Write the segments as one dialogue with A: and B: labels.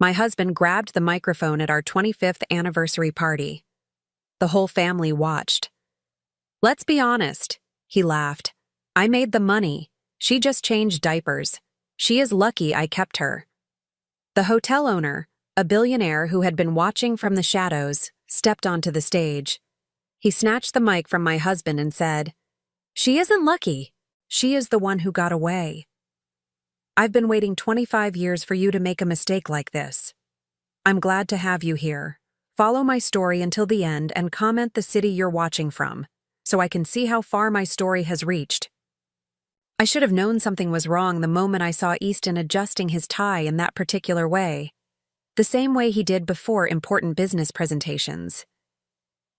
A: My husband grabbed the microphone at our 25th anniversary party. The whole family watched. "Let's be honest," he laughed. "I made the money. She just changed diapers. She is lucky I kept her." The hotel owner, a billionaire who had been watching from the shadows, stepped onto the stage. He snatched the mic from my husband and said, "She isn't lucky. She is the one who got away. I've been waiting 25 years for you to make a mistake like this. I'm glad to have you here. Follow my story until the end and comment the city you're watching from, so I can see how far my story has reached." I should have known something was wrong the moment I saw Easton adjusting his tie in that particular way, the same way he did before important business presentations.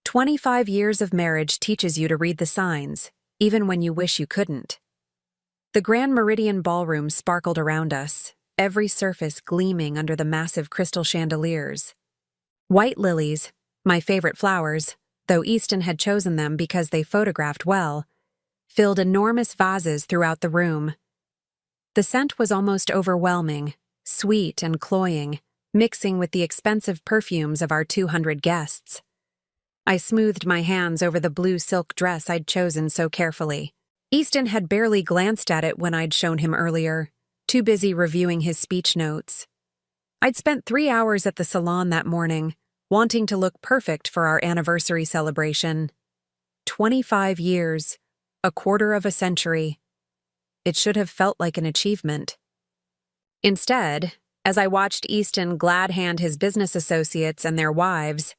A: 25 years of marriage teaches you to read the signs, even when you wish you couldn't. The Grand Meridian Ballroom sparkled around us, every surface gleaming under the massive crystal chandeliers. White lilies, my favorite flowers, though Easton had chosen them because they photographed well, filled enormous vases throughout the room. The scent was almost overwhelming, sweet and cloying, mixing with the expensive perfumes of our 200 guests. I smoothed my hands over the blue silk dress I'd chosen so carefully. Easton had barely glanced at it when I'd shown him earlier, too busy reviewing his speech notes. I'd spent 3 hours at the salon that morning, wanting to look perfect for our anniversary celebration. 25 years, a quarter of a century. It should have felt like an achievement. Instead, as I watched Easton glad hand his business associates and their wives,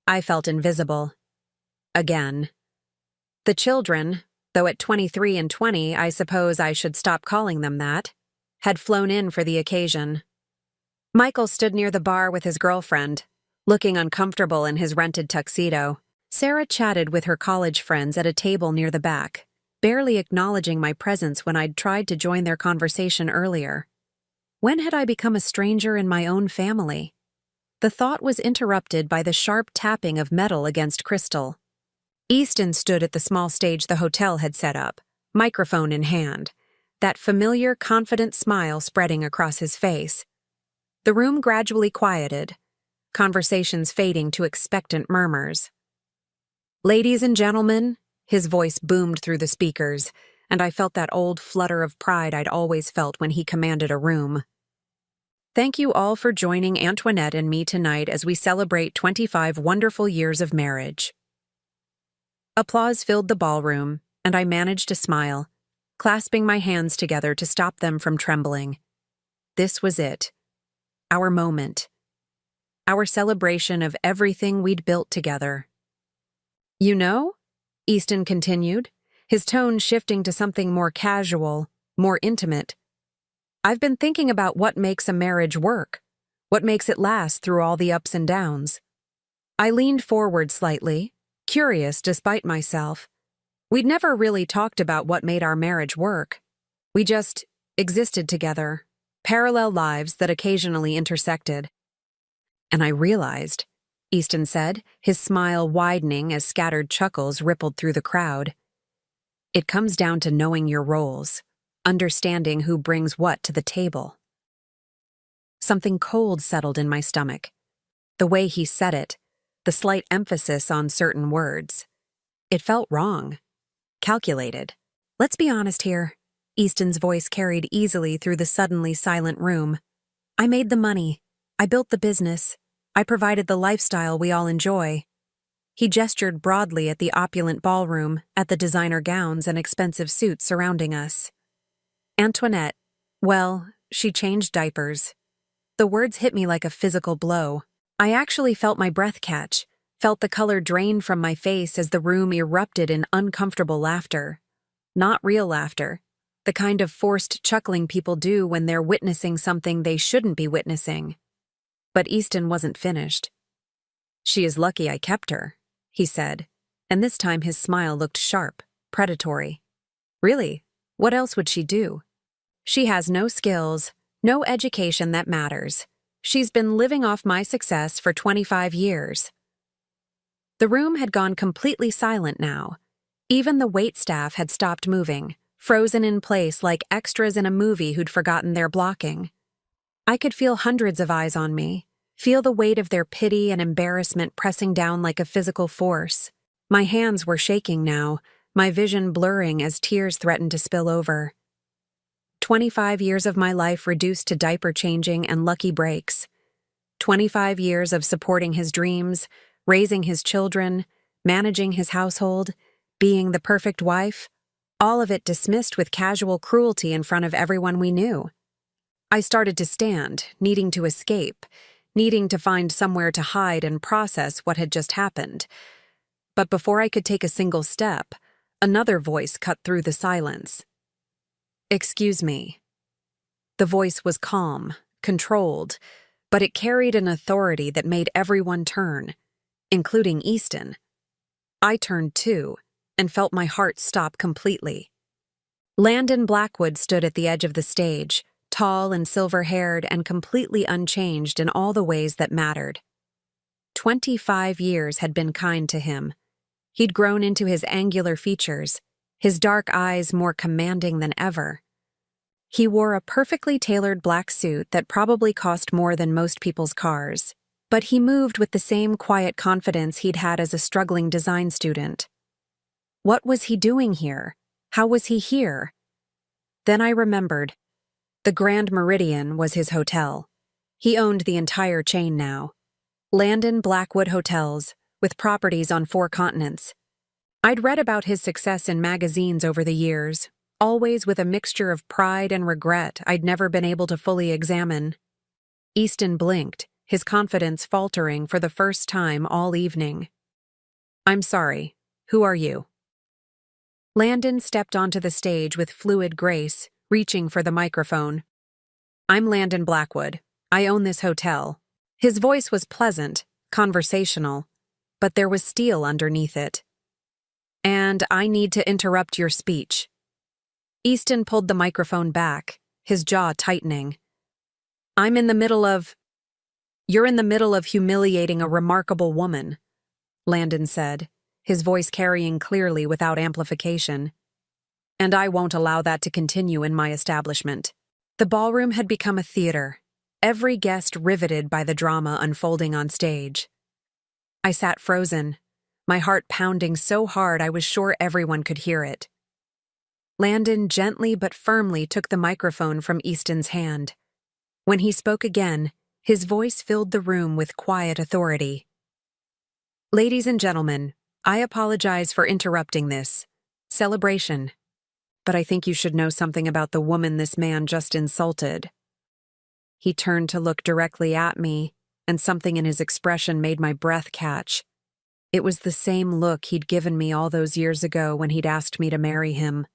A: I felt invisible. Again. The children, though at 23 and 20 I suppose I should stop calling them that, had flown in for the occasion. Michael stood near the bar with his girlfriend, looking uncomfortable in his rented tuxedo. Sarah chatted with her college friends at a table near the back, barely acknowledging my presence when I'd tried to join their conversation earlier. When had I become a stranger in my own family? The thought was interrupted by the sharp tapping of metal against crystal. Easton stood at the small stage the hotel had set up, microphone in hand, that familiar, confident smile spreading across his face. The room gradually quieted, conversations fading to expectant murmurs. "Ladies and gentlemen," his voice boomed through the speakers, and I felt that old flutter of pride I'd always felt when he commanded a room. "Thank you all for joining Antoinette and me tonight as we celebrate 25 wonderful years of marriage." Applause filled the ballroom, and I managed to smile, clasping my hands together to stop them from trembling. This was it. Our moment. Our celebration of everything we'd built together. "You know," Easton continued, his tone shifting to something more casual, more intimate, "I've been thinking about what makes a marriage work, what makes it last through all the ups and downs." I leaned forward slightly, curious despite myself. We'd never really talked about what made our marriage work. We just existed together, parallel lives that occasionally intersected. "And I realized," Easton said, his smile widening as scattered chuckles rippled through the crowd, "it comes down to knowing your roles, understanding who brings what to the table." Something cold settled in my stomach. The way he said it, the slight emphasis on certain words. It felt wrong. Calculated. "Let's be honest here," Easton's voice carried easily through the suddenly silent room. "I made the money. I built the business. I provided the lifestyle we all enjoy." He gestured broadly at the opulent ballroom, at the designer gowns and expensive suits surrounding us. "Antoinette, well, she changed diapers." The words hit me like a physical blow. I actually felt my breath catch, felt the color drain from my face as the room erupted in uncomfortable laughter. Not real laughter, the kind of forced chuckling people do when they're witnessing something they shouldn't be witnessing. But Easton wasn't finished. "She is lucky I kept her," he said, and this time his smile looked sharp, predatory. "Really? What else would she do? She has no skills, no education that matters. She's been living off my success for 25 years. The room had gone completely silent now. Even the waitstaff had stopped moving, frozen in place like extras in a movie who'd forgotten their blocking. I could feel hundreds of eyes on me, feel the weight of their pity and embarrassment pressing down like a physical force. My hands were shaking now, my vision blurring as tears threatened to spill over. 25 years of my life reduced to diaper changing and lucky breaks. 25 years of supporting his dreams, raising his children, managing his household, being the perfect wife, all of it dismissed with casual cruelty in front of everyone we knew. I started to stand, needing to escape, needing to find somewhere to hide and process what had just happened. But before I could take a single step, another voice cut through the silence. "Excuse me." The voice was calm, controlled, but it carried an authority that made everyone turn, including Easton. I turned too, and felt my heart stop completely. Landon Blackwood stood at the edge of the stage, tall and silver-haired and completely unchanged in all the ways that mattered. 25 years had been kind to him. He'd grown into his angular features, his dark eyes more commanding than ever. He wore a perfectly tailored black suit that probably cost more than most people's cars, but he moved with the same quiet confidence he'd had as a struggling design student. What was he doing here? How was he here? Then I remembered. The Grand Meridian was his hotel. He owned the entire chain now. Landon Blackwood Hotels, with properties on 4 continents. I'd read about his success in magazines over the years, always with a mixture of pride and regret I'd never been able to fully examine. Easton blinked, his confidence faltering for the first time all evening. "I'm sorry. Who are you?" Landon stepped onto the stage with fluid grace, reaching for the microphone. "I'm Landon Blackwood. I own this hotel." His voice was pleasant, conversational, but there was steel underneath it. "And I need to interrupt your speech." Easton pulled the microphone back, his jaw tightening. You're in the middle of humiliating a remarkable woman," Landon said, his voice carrying clearly without amplification. "And I won't allow that to continue in my establishment." The ballroom had become a theater, every guest riveted by the drama unfolding on stage. I sat frozen, my heart pounding so hard I was sure everyone could hear it. Landon gently but firmly took the microphone from Easton's hand. When he spoke again, his voice filled the room with quiet authority. "Ladies and gentlemen, I apologize for interrupting this celebration, but I think you should know something about the woman this man just insulted." He turned to look directly at me, and something in his expression made my breath catch. It was the same look he'd given me all those years ago when he'd asked me to marry him.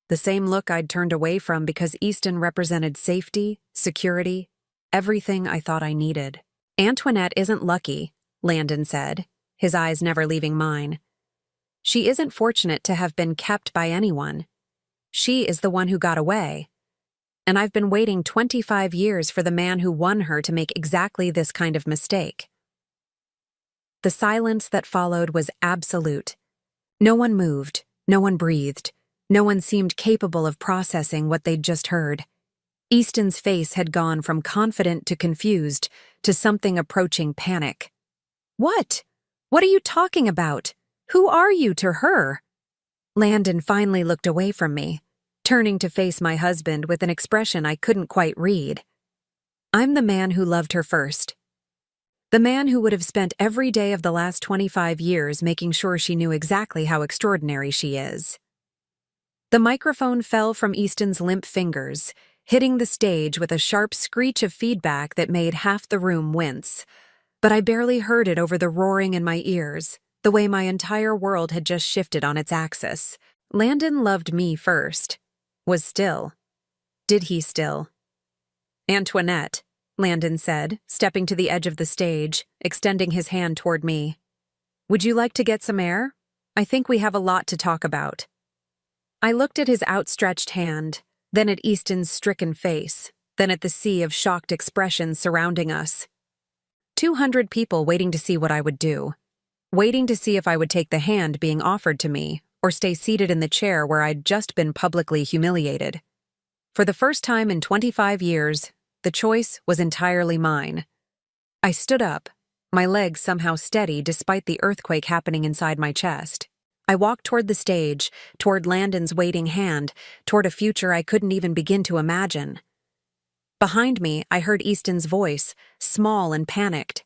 A: The same look I'd turned away from because Easton represented safety, security, everything I thought I needed. "Antoinette isn't lucky," Landon said, his eyes never leaving mine. "She isn't fortunate to have been kept by anyone. She is the one who got away. And I've been waiting 25 years for the man who won her to make exactly this kind of mistake." The silence that followed was absolute. No one moved, no one breathed, no one seemed capable of processing what they'd just heard. Easton's face had gone from confident to confused to something approaching panic. "What? What are you talking about? Who are you to her?" Landon finally looked away from me, turning to face my husband with an expression I couldn't quite read. "I'm the man who loved her first. The man who would have spent every day of the last 25 years making sure she knew exactly how extraordinary she is." The microphone fell from Easton's limp fingers, hitting the stage with a sharp screech of feedback that made half the room wince. But I barely heard it over the roaring in my ears, the way my entire world had just shifted on its axis. Landon loved me first. Was still. Did he still? "Antoinette," Landon said, stepping to the edge of the stage, extending his hand toward me. "Would you like to get some air? I think we have a lot to talk about." I looked at his outstretched hand, then at Easton's stricken face, then at the sea of shocked expressions surrounding us. 200 people waiting to see what I would do. Waiting to see if I would take the hand being offered to me, or stay seated in the chair where I'd just been publicly humiliated. For the first time in 25 years, The choice was entirely mine. I stood up, my legs somehow steady despite the earthquake happening inside my chest. I walked toward the stage, toward Landon's waiting hand, toward a future I couldn't even begin to imagine. Behind me, I heard Easton's voice, small and panicked.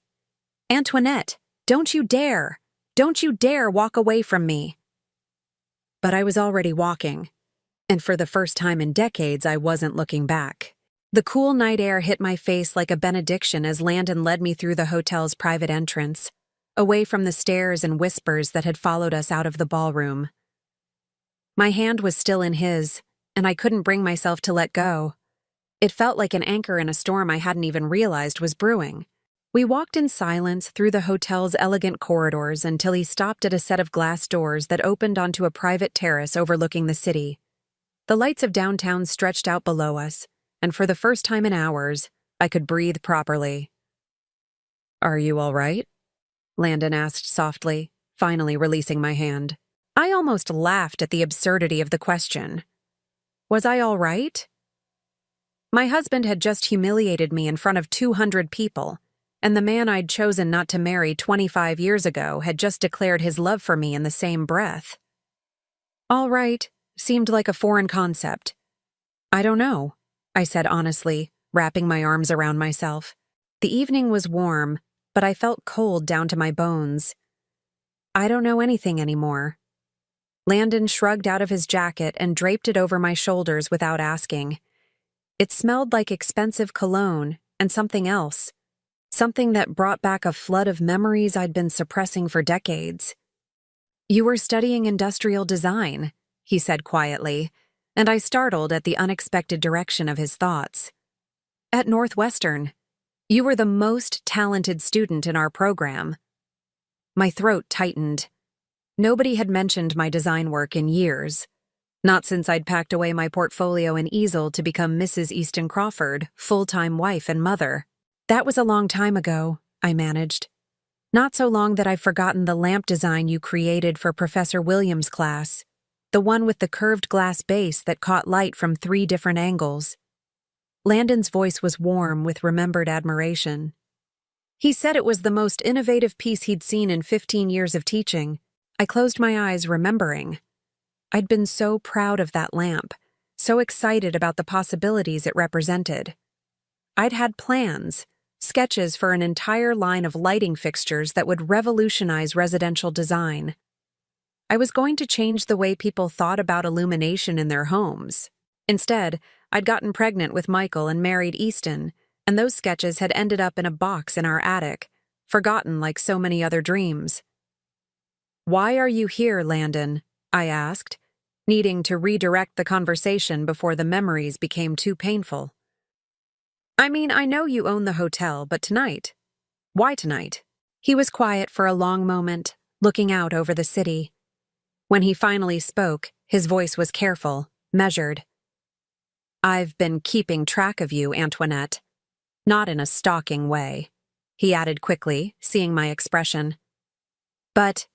A: "Antoinette, don't you dare! Don't you dare walk away from me!" But I was already walking, and for the first time in decades, I wasn't looking back. The cool night air hit my face like a benediction as Landon led me through the hotel's private entrance, away from the stares and whispers that had followed us out of the ballroom. My hand was still in his, and I couldn't bring myself to let go. It felt like an anchor in a storm I hadn't even realized was brewing. We walked in silence through the hotel's elegant corridors until he stopped at a set of glass doors that opened onto a private terrace overlooking the city. The lights of downtown stretched out below us, and for the first time in hours, I could breathe properly. "Are you all right?" Landon asked softly, finally releasing my hand. I almost laughed at the absurdity of the question. Was I all right? My husband had just humiliated me in front of 200 people, and the man I'd chosen not to marry 25 years ago had just declared his love for me in the same breath. All right seemed like a foreign concept. "I don't know," I said honestly, wrapping my arms around myself. The evening was warm, but I felt cold down to my bones. "I don't know anything anymore." Landon shrugged out of his jacket and draped it over my shoulders without asking. It smelled like expensive cologne and something else. Something that brought back a flood of memories I'd been suppressing for decades. "You were studying industrial design," he said quietly, and I startled at the unexpected direction of his thoughts. "At Northwestern. You were the most talented student in our program." My throat tightened. Nobody had mentioned my design work in years. Not since I'd packed away my portfolio and easel to become Mrs. Easton Crawford, full-time wife and mother. "That was a long time ago," I managed. "Not so long that I've forgotten the lamp design you created for Professor Williams' class, the one with the curved glass base that caught light from 3 different angles." Landon's voice was warm with remembered admiration. He said it was the most innovative piece he'd seen in 15 years of teaching. I closed my eyes, remembering. I'd been so proud of that lamp, so excited about the possibilities it represented. I'd had plans, sketches for an entire line of lighting fixtures that would revolutionize residential design. I was going to change the way people thought about illumination in their homes. Instead, I'd gotten pregnant with Michael and married Easton, and those sketches had ended up in a box in our attic, forgotten like so many other dreams. "Why are you here, Landon?" I asked, needing to redirect the conversation before the memories became too painful. "I mean, I know you own the hotel, but tonight? Why tonight?" He was quiet for a long moment, looking out over the city. When he finally spoke, his voice was careful, measured. "I've been keeping track of you, Antoinette. Not in a stalking way," he added quickly, seeing my expression. "But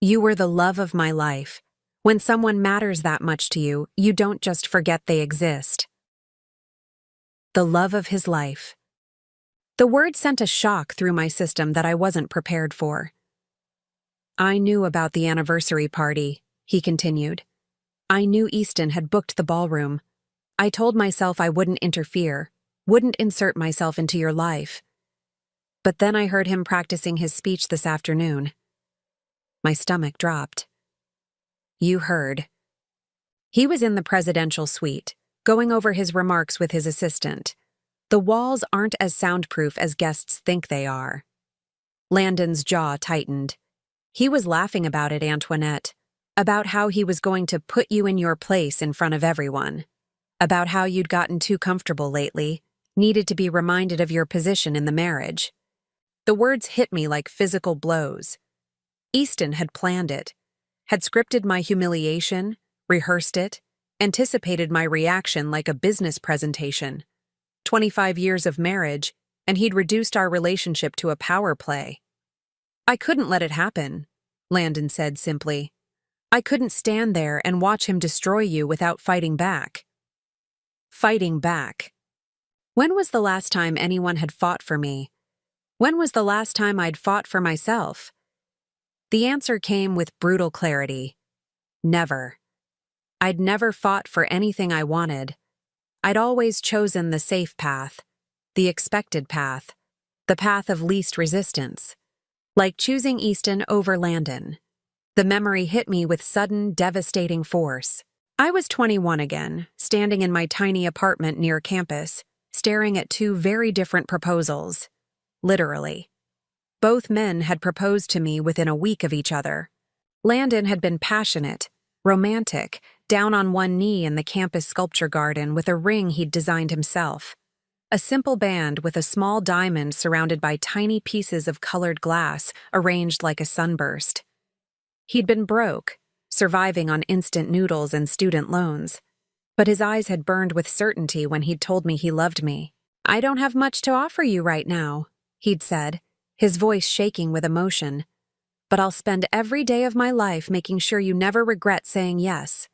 A: you were the love of my life. When someone matters that much to you, you don't just forget they exist." The love of his life. The word sent a shock through my system that I wasn't prepared for. "I knew about the anniversary party," he continued. "I knew Easton had booked the ballroom. I told myself I wouldn't interfere, wouldn't insert myself into your life. But then I heard him practicing his speech this afternoon. My stomach dropped. You heard." He was in the presidential suite, going over his remarks with his assistant. The walls aren't as soundproof as guests think they are. Landon's jaw tightened. He was laughing about it, Antoinette, about how he was going to put you in your place in front of everyone, about how you'd gotten too comfortable lately, needed to be reminded of your position in the marriage. The words hit me like physical blows. Easton had planned it, had scripted my humiliation, rehearsed it, anticipated my reaction like a business presentation. 25 years of marriage, and he'd reduced our relationship to a power play. "I couldn't let it happen," Landon said simply. "I couldn't stand there and watch him destroy you without fighting back." Fighting back. When was the last time anyone had fought for me? When was the last time I'd fought for myself? The answer came with brutal clarity. Never. I'd never fought for anything I wanted. I'd always chosen the safe path, the expected path, the path of least resistance, like choosing Easton over Landon. The memory hit me with sudden, devastating force. I was 21 again, standing in my tiny apartment near campus, staring at two very different proposals. Literally. Both men had proposed to me within a week of each other. Landon had been passionate, romantic, down on one knee in the campus sculpture garden with a ring he'd designed himself. A simple band with a small diamond surrounded by tiny pieces of colored glass arranged like a sunburst. He'd been broke, surviving on instant noodles and student loans. But his eyes had burned with certainty when he'd told me he loved me. "I don't have much to offer you right now," he'd said, his voice shaking with emotion. "But I'll spend every day of my life making sure you never regret saying yes."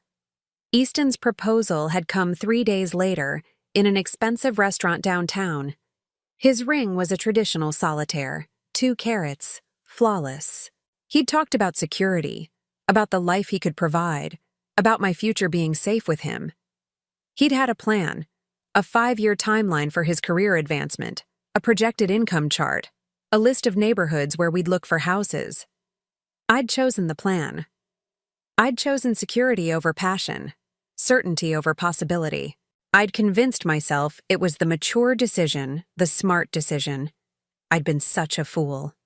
A: Easton's proposal had come 3 days later, in an expensive restaurant downtown. His ring was a traditional solitaire, 2 carats, flawless. He'd talked about security, about the life he could provide, about my future being safe with him. He'd had a plan, a 5-year timeline for his career advancement, a projected income chart, a list of neighborhoods where we'd look for houses. I'd chosen the plan. I'd chosen security over passion, certainty over possibility. I'd convinced myself it was the mature decision, the smart decision. I'd been such a fool.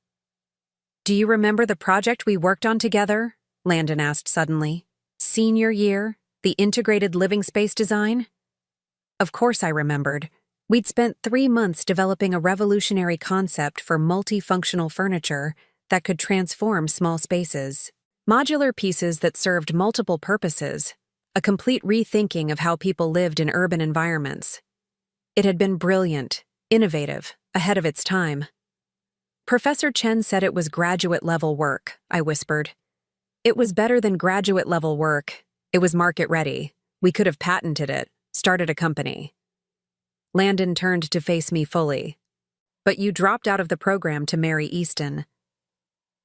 A: "Do you remember the project we worked on together?" Landon asked suddenly. "Senior year, the integrated living space design?" Of course I remembered. We'd spent 3 months developing a revolutionary concept for multifunctional furniture that could transform small spaces. Modular pieces that served multiple purposes, a complete rethinking of how people lived in urban environments. It had been brilliant, innovative, ahead of its time. "Professor Chen said it was graduate-level work," I whispered. "It was better than graduate-level work. It was market-ready. We could have patented it, started a company." Landon turned to face me fully. "But you dropped out of the program to marry Easton."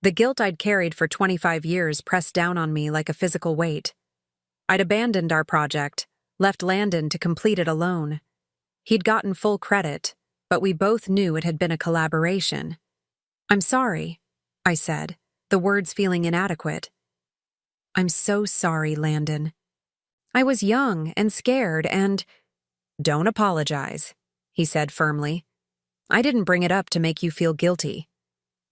A: The guilt I'd carried for 25 years pressed down on me like a physical weight. I'd abandoned our project, left Landon to complete it alone. He'd gotten full credit, but we both knew it had been a collaboration. "I'm sorry," I said, the words feeling inadequate. "I'm so sorry, Landon. I was young and scared and—" "Don't apologize," he said firmly. "I didn't bring it up to make you feel guilty.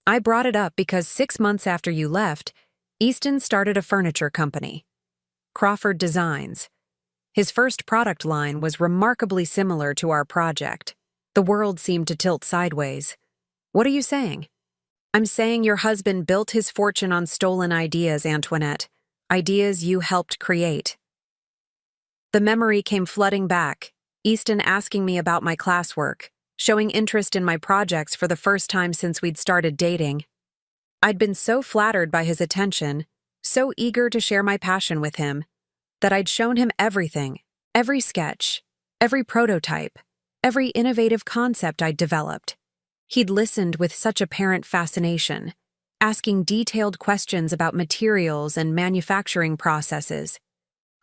A: I brought it up because 6 months after you left, Easton started a furniture company. Crawford Designs. His first product line was remarkably similar to our project. The world seemed to tilt sideways. What are you saying?" "I'm saying your husband built his fortune on stolen ideas, Antoinette. Ideas you helped create." The memory came flooding back, Easton asking me about my classwork, showing interest in my projects for the first time since we'd started dating. I'd been so flattered by his attention, so eager to share my passion with him, that I'd shown him everything, every sketch, every prototype, every innovative concept I'd developed. He'd listened with such apparent fascination, asking detailed questions about materials and manufacturing processes.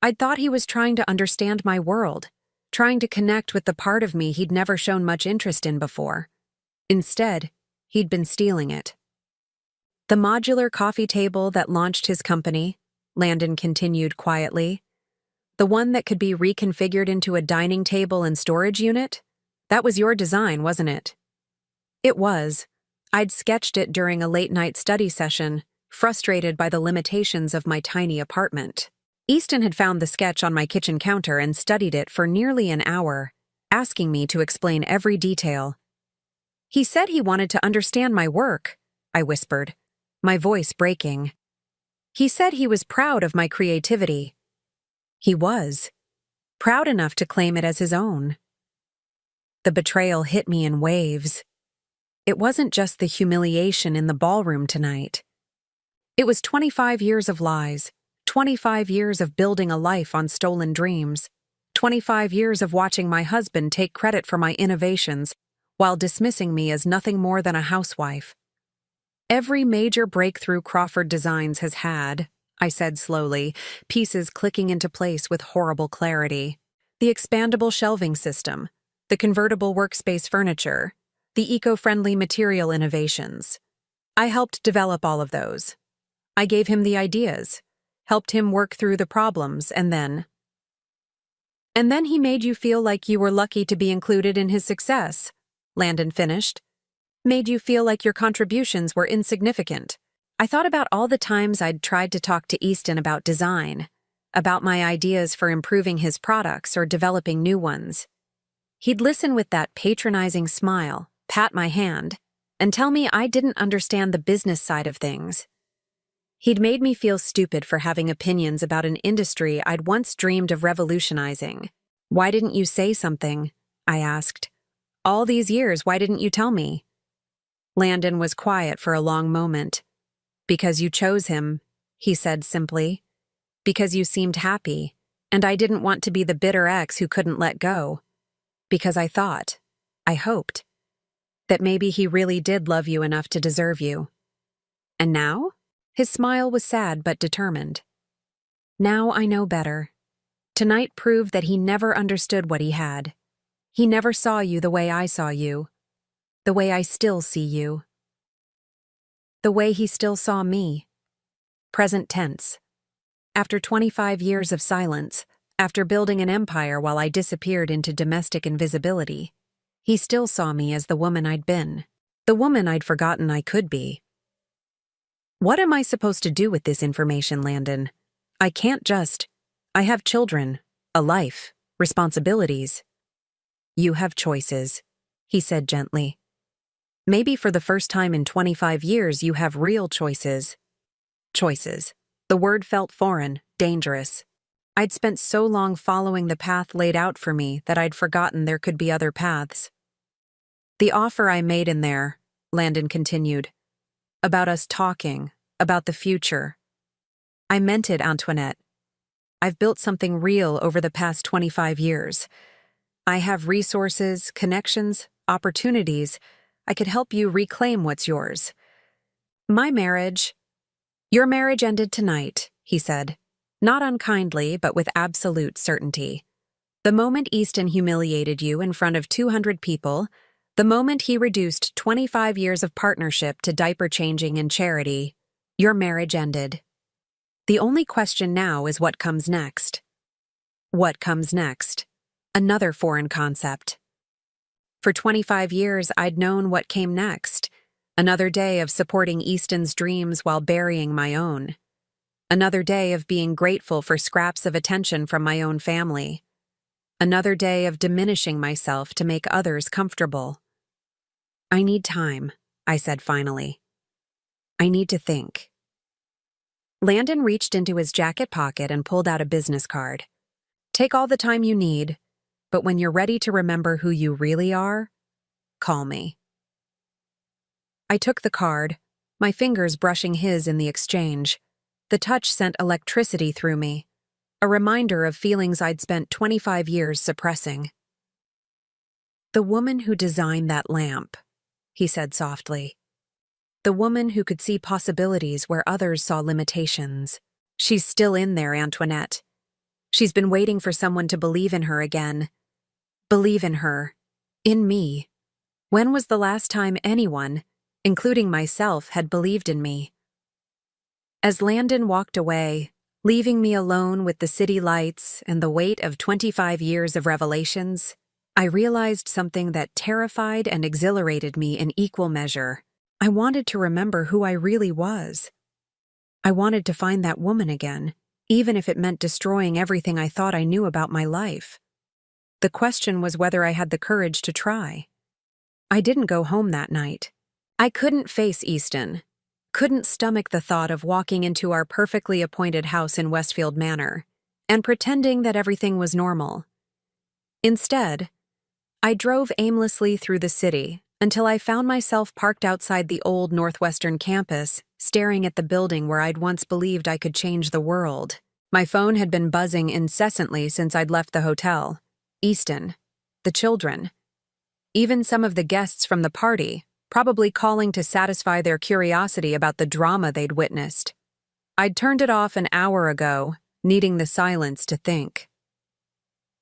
A: I'd thought he was trying to understand my world, trying to connect with the part of me he'd never shown much interest in before. Instead, he'd been stealing it. "The modular coffee table that launched his company," Landon continued quietly, "the one that could be reconfigured into a dining table and storage unit? That was your design, wasn't it?" It was. I'd sketched it during a late-night study session, frustrated by the limitations of my tiny apartment. Easton had found the sketch on my kitchen counter and studied it for nearly an hour, asking me to explain every detail. "He said he wanted to understand my work," I whispered, my voice breaking. "He said he was proud of my creativity." He was. Proud enough to claim it as his own. The betrayal hit me in waves. It wasn't just the humiliation in the ballroom tonight. It was 25 years of lies, 25 years of building a life on stolen dreams, 25 years of watching my husband take credit for my innovations while dismissing me as nothing more than a housewife. Every major breakthrough Crawford Designs has had, I said slowly, pieces clicking into place with horrible clarity. The expandable shelving system, the convertible workspace furniture, the eco-friendly material innovations. I helped develop all of those. I gave him the ideas, helped him work through the problems, and then he made you feel like you were lucky to be included in his success, Landon finished. Made you feel like your contributions were insignificant. I thought about all the times I'd tried to talk to Easton about design, about my ideas for improving his products or developing new ones. He'd listen with that patronizing smile, pat my hand, and tell me I didn't understand the business side of things. He'd made me feel stupid for having opinions about an industry I'd once dreamed of revolutionizing. Why didn't you say something? I asked. All these years, why didn't you tell me? Landon was quiet for a long moment. Because you chose him, he said simply. Because you seemed happy, and I didn't want to be the bitter ex who couldn't let go. Because I thought, I hoped, that maybe he really did love you enough to deserve you. And now? His smile was sad but determined. Now I know better. Tonight proved that he never understood what he had. He never saw you the way I saw you. The way I still see you. The way he still saw me. Present tense. After 25 years of silence, after building an empire while I disappeared into domestic invisibility, he still saw me as the woman I'd been, the woman I'd forgotten I could be. What am I supposed to do with this information, Landon? I can't just. I have children, a life, responsibilities. You have choices, he said gently. Maybe for the first time in 25 years you have real choices. Choices. The word felt foreign, dangerous. I'd spent so long following the path laid out for me that I'd forgotten there could be other paths. The offer I made in there, Landon continued, about us talking, about the future. I meant it, Antoinette. I've built something real over the past 25 years. I have resources, connections, opportunities. I could help you reclaim what's yours. Your marriage ended tonight, he said, not unkindly, but with absolute certainty. The moment Easton humiliated you in front of 200 people, the moment he reduced 25 years of partnership to diaper changing and charity, your marriage ended. The only question now is what comes next. What comes next? Another foreign concept. For 25 years, I'd known what came next. Another day of supporting Easton's dreams while burying my own. Another day of being grateful for scraps of attention from my own family. Another day of diminishing myself to make others comfortable. I need time, I said finally. I need to think. Landon reached into his jacket pocket and pulled out a business card. Take all the time you need. But when you're ready to remember who you really are, call me. I took the card, my fingers brushing his in the exchange. The touch sent electricity through me, a reminder of feelings I'd spent 25 years suppressing. The woman who designed that lamp, he said softly. The woman who could see possibilities where others saw limitations. She's still in there, Antoinette. She's been waiting for someone to believe in her again. Believe in her. In me. When was the last time anyone, including myself, had believed in me? As Landon walked away, leaving me alone with the city lights and the weight of 25 years of revelations, I realized something that terrified and exhilarated me in equal measure. I wanted to remember who I really was. I wanted to find that woman again, even if it meant destroying everything I thought I knew about my life. The question was whether I had the courage to try. I didn't go home that night. I couldn't face Easton, couldn't stomach the thought of walking into our perfectly appointed house in Westfield Manor and pretending that everything was normal. Instead, I drove aimlessly through the city until I found myself parked outside the old Northwestern campus, staring at the building where I'd once believed I could change the world. My phone had been buzzing incessantly since I'd left the hotel. Easton, the children, even some of the guests from the party, probably calling to satisfy their curiosity about the drama they'd witnessed. I'd turned it off an hour ago, needing the silence to think.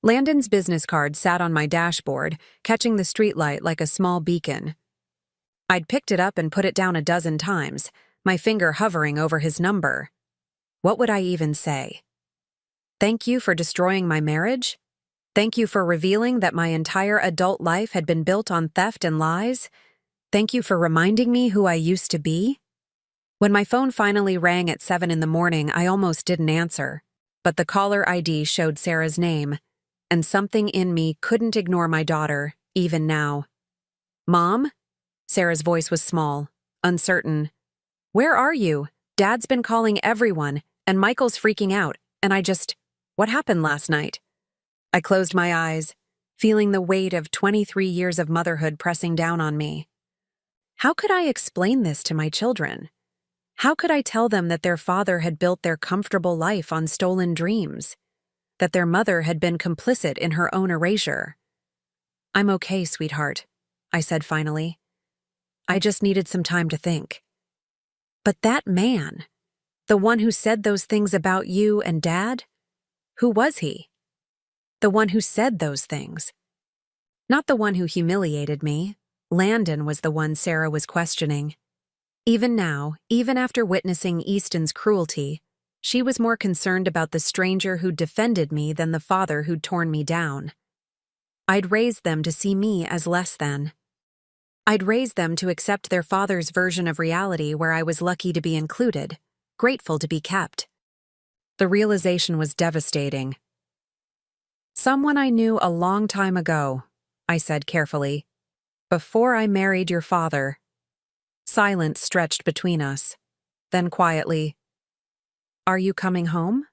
A: Landon's business card sat on my dashboard, catching the streetlight like a small beacon. I'd picked it up and put it down a dozen times, my finger hovering over his number. What would I even say? Thank you for destroying my marriage? Thank you for revealing that my entire adult life had been built on theft and lies? Thank you for reminding me who I used to be? When my phone finally rang at 7 in the morning, I almost didn't answer, but the caller ID showed Sarah's name, and something in me couldn't ignore my daughter, even now. Mom? Sarah's voice was small, uncertain. Where are you? Dad's been calling everyone, and Michael's freaking out, and what happened last night? I closed my eyes, feeling the weight of 23 years of motherhood pressing down on me. How could I explain this to my children? How could I tell them that their father had built their comfortable life on stolen dreams? That their mother had been complicit in her own erasure? I'm okay, sweetheart, I said finally. I just needed some time to think. But that man, the one who said those things about you and Dad, who was he? The one who said those things. Not the one who humiliated me. Landon was the one Sarah was questioning. Even now, even after witnessing Easton's cruelty, she was more concerned about the stranger who'd defended me than the father who'd torn me down. I'd raised them to see me as less than. I'd raised them to accept their father's version of reality where I was lucky to be included, grateful to be kept. The realization was devastating. Someone I knew a long time ago, I said carefully, before I married your father. Silence stretched between us. Then quietly, Are you coming home?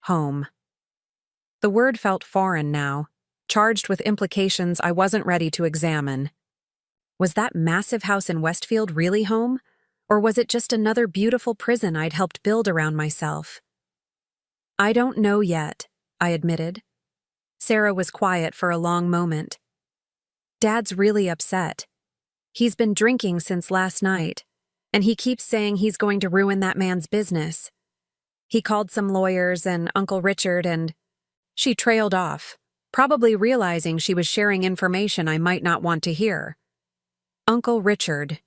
A: Home. The word felt foreign now, charged with implications I wasn't ready to examine. Was that massive house in Westfield really home? Or was it just another beautiful prison I'd helped build around myself? I don't know yet, I admitted. Sarah was quiet for a long moment. Dad's really upset. He's been drinking since last night, and he keeps saying he's going to ruin that man's business. He called some lawyers and Uncle Richard and... She trailed off, probably realizing she was sharing information I might not want to hear. Uncle Richard,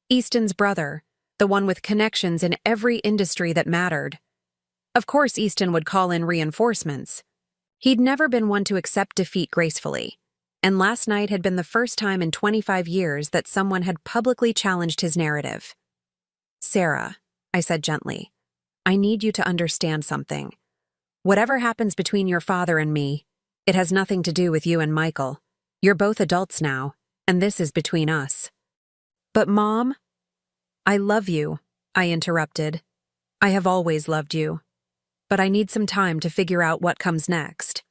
A: Easton's brother, the one with connections in every industry that mattered. Of course Easton would call in reinforcements. He'd never been one to accept defeat gracefully, and last night had been the first time in 25 years that someone had publicly challenged his narrative. Sarah, I said gently, I need you to understand something. Whatever happens between your father and me, it has nothing to do with you and Michael. You're both adults now, and this is between us. But Mom, I love you, I interrupted. I have always loved you. But I need some time to figure out what comes next.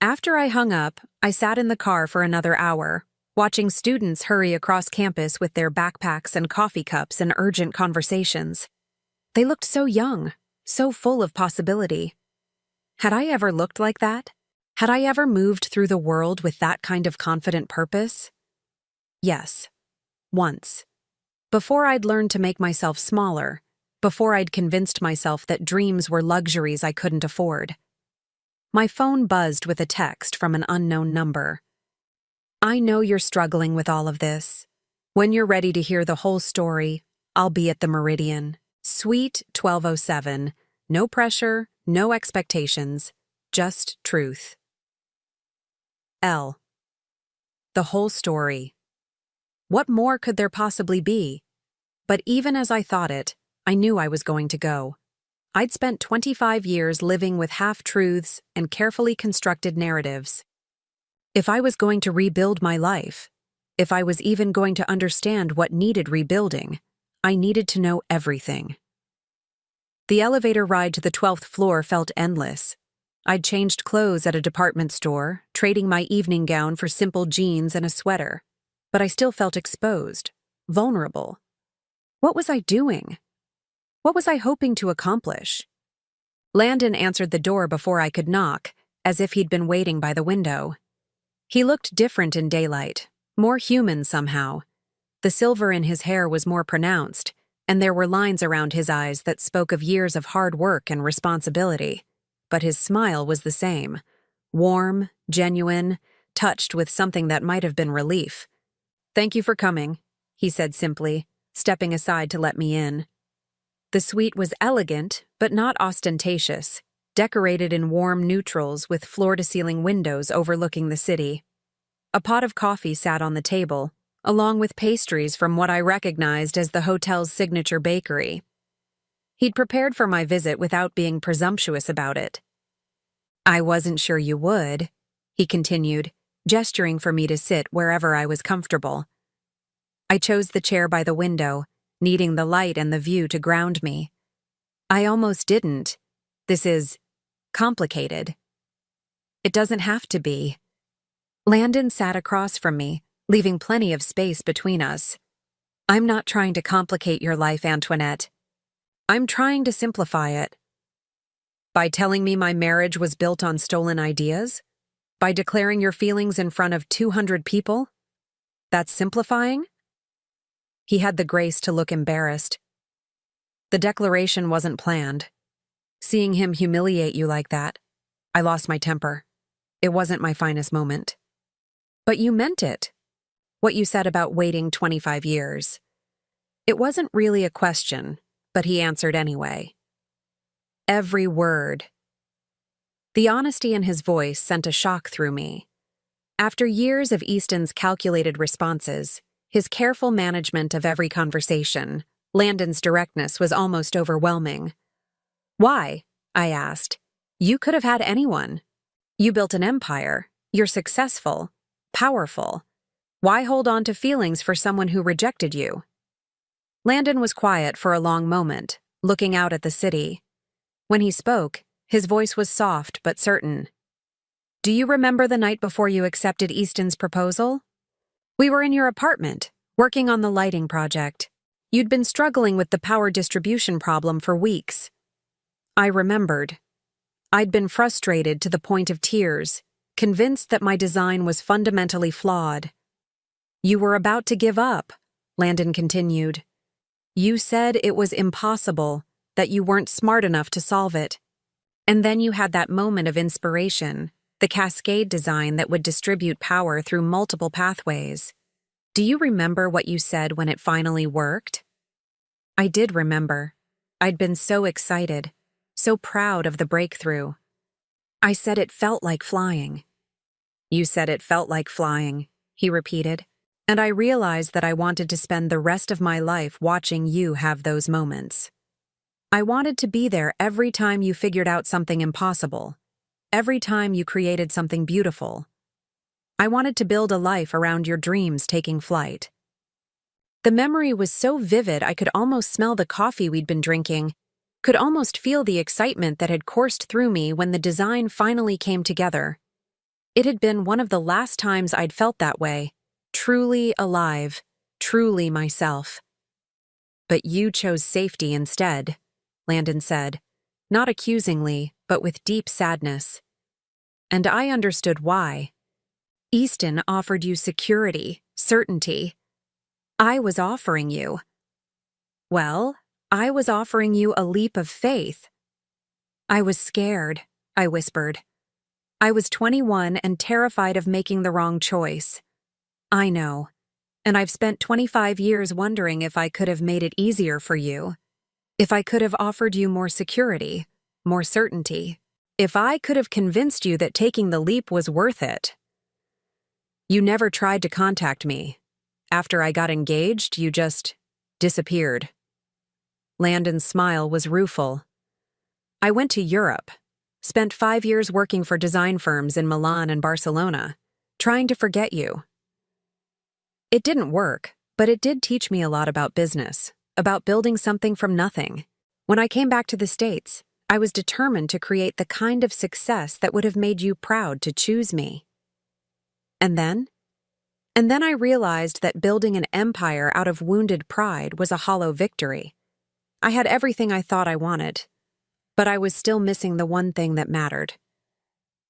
A: After I hung up, I sat in the car for another hour, watching students hurry across campus with their backpacks and coffee cups and urgent conversations. They looked so young, so full of possibility. Had I ever looked like that? Had I ever moved through the world with that kind of confident purpose? Yes, once. Before I'd learned to make myself smaller, before I'd convinced myself that dreams were luxuries I couldn't afford. My phone buzzed with a text from an unknown number. I know you're struggling with all of this. When you're ready to hear the whole story, I'll be at the Meridian. Suite 1207. No pressure, no expectations, just truth. L. The whole story. What more could there possibly be? But even as I thought it, I knew I was going to go. I'd spent 25 years living with half-truths and carefully constructed narratives. If I was going to rebuild my life, if I was even going to understand what needed rebuilding, I needed to know everything. The elevator ride to the 12th floor felt endless. I'd changed clothes at a department store, trading my evening gown for simple jeans and a sweater. But I still felt exposed, vulnerable. What was I doing? What was I hoping to accomplish? Landon answered the door before I could knock, as if he'd been waiting by the window. He looked different in daylight, more human somehow. The silver in his hair was more pronounced, and there were lines around his eyes that spoke of years of hard work and responsibility. But his smile was the same, warm, genuine, touched with something that might have been relief. "Thank you for coming," he said simply, stepping aside to let me in. The suite was elegant, but not ostentatious, decorated in warm neutrals with floor-to-ceiling windows overlooking the city. A pot of coffee sat on the table, along with pastries from what I recognized as the hotel's signature bakery. He'd prepared for my visit without being presumptuous about it. "I wasn't sure you would," he continued, gesturing for me to sit wherever I was comfortable. I chose the chair by the window, needing the light and the view to ground me. "I almost didn't. This is complicated." "It doesn't have to be." Landon sat across from me, leaving plenty of space between us. "I'm not trying to complicate your life, Antoinette. I'm trying to simplify it." "By telling me my marriage was built on stolen ideas? By declaring your feelings in front of 200 people? That's simplifying?" He had the grace to look embarrassed. "The declaration wasn't planned. Seeing him humiliate you like that, I lost my temper. It wasn't my finest moment." "But you meant it. What you said about waiting 25 years. It wasn't really a question, but he answered anyway. Every word. The honesty in his voice sent a shock through me. After years of Easton's calculated responses, his careful management of every conversation, Landon's directness was almost overwhelming. "Why?" I asked. "You could have had anyone. You built an empire. You're successful, powerful. Why hold on to feelings for someone who rejected you?" Landon was quiet for a long moment, looking out at the city. When he spoke, his voice was soft but certain. "Do you remember the night before you accepted Easton's proposal? We were in your apartment, working on the lighting project. You'd been struggling with the power distribution problem for weeks." I remembered. I'd been frustrated to the point of tears, convinced that my design was fundamentally flawed. "You were about to give up," Landon continued. "You said it was impossible, that you weren't smart enough to solve it. And then you had that moment of inspiration, the cascade design that would distribute power through multiple pathways. Do you remember what you said when it finally worked?" I did remember. I'd been so excited, so proud of the breakthrough. I said it felt like flying. "You said it felt like flying," he repeated, and I realized that I wanted to spend the rest of my life watching you have those moments. I wanted to be there every time you figured out something impossible, every time you created something beautiful. I wanted to build a life around your dreams taking flight. The memory was so vivid I could almost smell the coffee we'd been drinking, could almost feel the excitement that had coursed through me when the design finally came together. It had been one of the last times I'd felt that way, truly alive, truly myself. "But you chose safety instead," Landon said, not accusingly, but with deep sadness. "And I understood why. Easton offered you security, certainty. I was offering you. Well, I was offering you a leap of faith." "I was scared," I whispered. "I was 21 and terrified of making the wrong choice. I know. And I've spent 25 years wondering if I could have made it easier for you. If I could have offered you more security, more certainty. If I could have convinced you that taking the leap was worth it. You never tried to contact me. After I got engaged, you just disappeared." Landon's smile was rueful. "I went to Europe, spent 5 years working for design firms in Milan and Barcelona, trying to forget you. It didn't work, but it did teach me a lot about business, about building something from nothing. When I came back to the States, I was determined to create the kind of success that would have made you proud to choose me. And then I realized that building an empire out of wounded pride was a hollow victory. I had everything I thought I wanted. But I was still missing the one thing that mattered.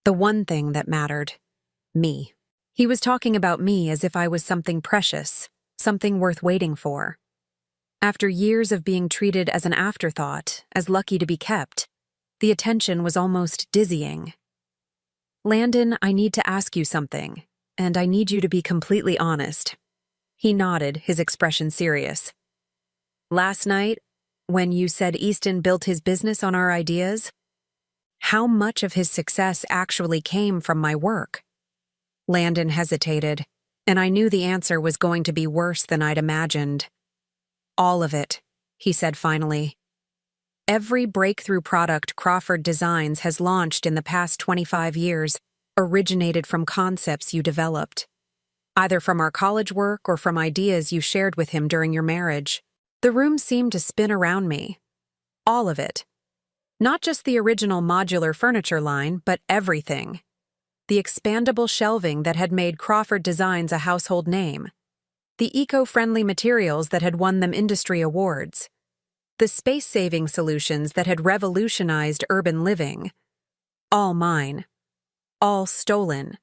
A: The one thing that mattered. Me. He was talking about me as if I was something precious, something worth waiting for. After years of being treated as an afterthought, as lucky to be kept, the attention was almost dizzying. Landon, I need to ask you something, and I need you to be completely honest. He nodded, his expression serious. Last night, when you said Easton built his business on our ideas, how much of his success actually came from my work? Landon hesitated, and I knew the answer was going to be worse than I'd imagined. All of it, he said finally. Every breakthrough product Crawford Designs has launched in the past 25 years originated from concepts you developed, either from our college work or from ideas you shared with him during your marriage. The room seemed to spin around me. All of it. Not just the original modular furniture line, but everything. The expandable shelving that had made Crawford Designs a household name. The eco-friendly materials that had won them industry awards. The space-saving solutions that had revolutionized urban living. All mine. All stolen.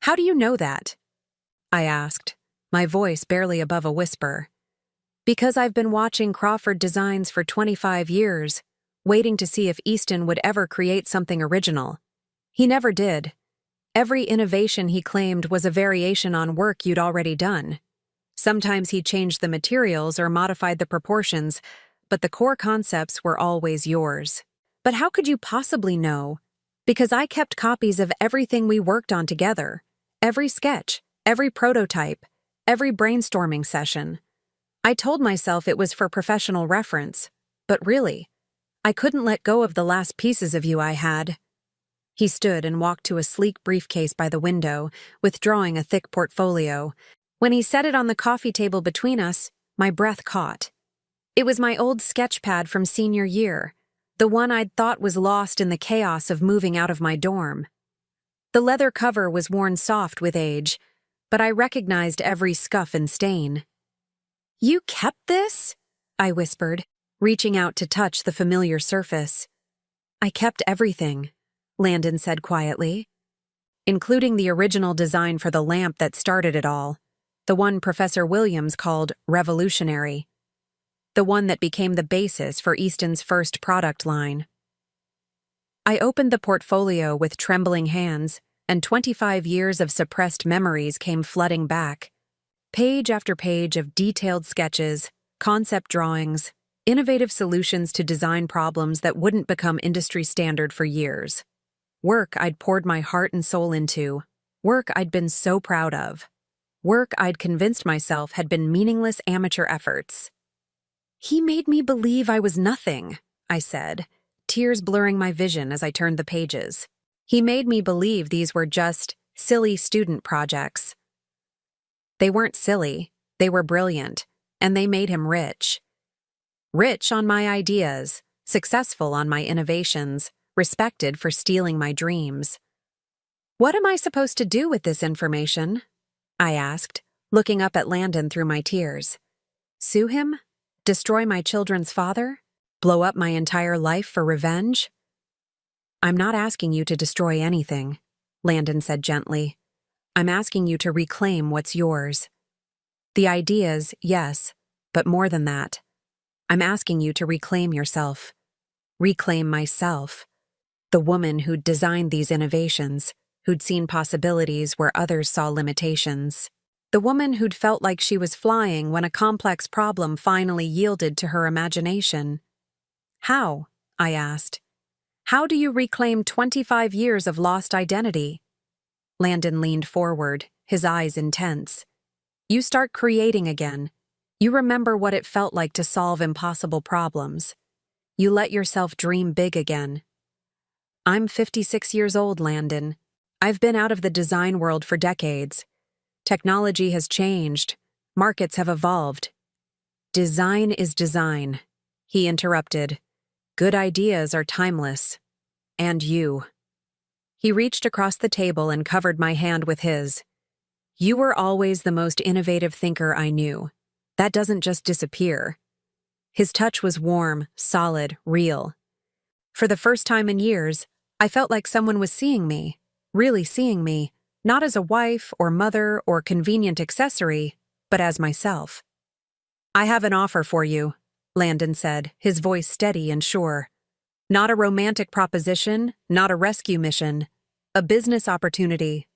A: How do you know that? I asked, my voice barely above a whisper. Because I've been watching Crawford Designs for 25 years, waiting to see if Easton would ever create something original. He never did. Every innovation he claimed was a variation on work you'd already done. Sometimes he changed the materials or modified the proportions, but the core concepts were always yours. But how could you possibly know? Because I kept copies of everything we worked on together. Every sketch, every prototype, every brainstorming session. I told myself it was for professional reference, but really, I couldn't let go of the last pieces of you I had. He stood and walked to a sleek briefcase by the window, withdrawing a thick portfolio. When he set it on the coffee table between us, my breath caught. It was my old sketch pad from senior year, the one I'd thought was lost in the chaos of moving out of my dorm. The leather cover was worn soft with age, but I recognized every scuff and stain. You kept this? I whispered, reaching out to touch the familiar surface. I kept everything, Landon said quietly, including the original design for the lamp that started it all, the one Professor Williams called revolutionary, the one that became the basis for Easton's first product line. I opened the portfolio with trembling hands, and 25 years of suppressed memories came flooding back. Page after page of detailed sketches, concept drawings, innovative solutions to design problems that wouldn't become industry standard for years. Work I'd poured my heart and soul into. Work I'd been so proud of. Work I'd convinced myself had been meaningless amateur efforts. He made me believe I was nothing, I said, tears blurring my vision as I turned the pages. He made me believe these were just silly student projects. They weren't silly, they were brilliant, and they made him rich. Rich on my ideas, successful on my innovations, respected for stealing my dreams. What am I supposed to do with this information? I asked, looking up at Landon through my tears. Sue him? Destroy my children's father? Blow up my entire life for revenge? I'm not asking you to destroy anything, Landon said gently. I'm asking you to reclaim what's yours. The ideas, yes, but more than that. I'm asking you to reclaim yourself. Reclaim myself. The woman who'd designed these innovations, who'd seen possibilities where others saw limitations. The woman who'd felt like she was flying when a complex problem finally yielded to her imagination. How? I asked. How do you reclaim 25 years of lost identity? Landon leaned forward, his eyes intense. You start creating again. You remember what it felt like to solve impossible problems. You let yourself dream big again. I'm 56 years old, Landon. I've been out of the design world for decades. Technology has changed. Markets have evolved. Design is design, he interrupted. Good ideas are timeless. And you. He reached across the table and covered my hand with his. You were always the most innovative thinker I knew. That doesn't just disappear. His touch was warm, solid, real. For the first time in years, I felt like someone was seeing me, really seeing me, not as a wife or mother or convenient accessory, but as myself. "I have an offer for you," Landon said, his voice steady and sure. "Not a romantic proposition, not a rescue mission. A business opportunity."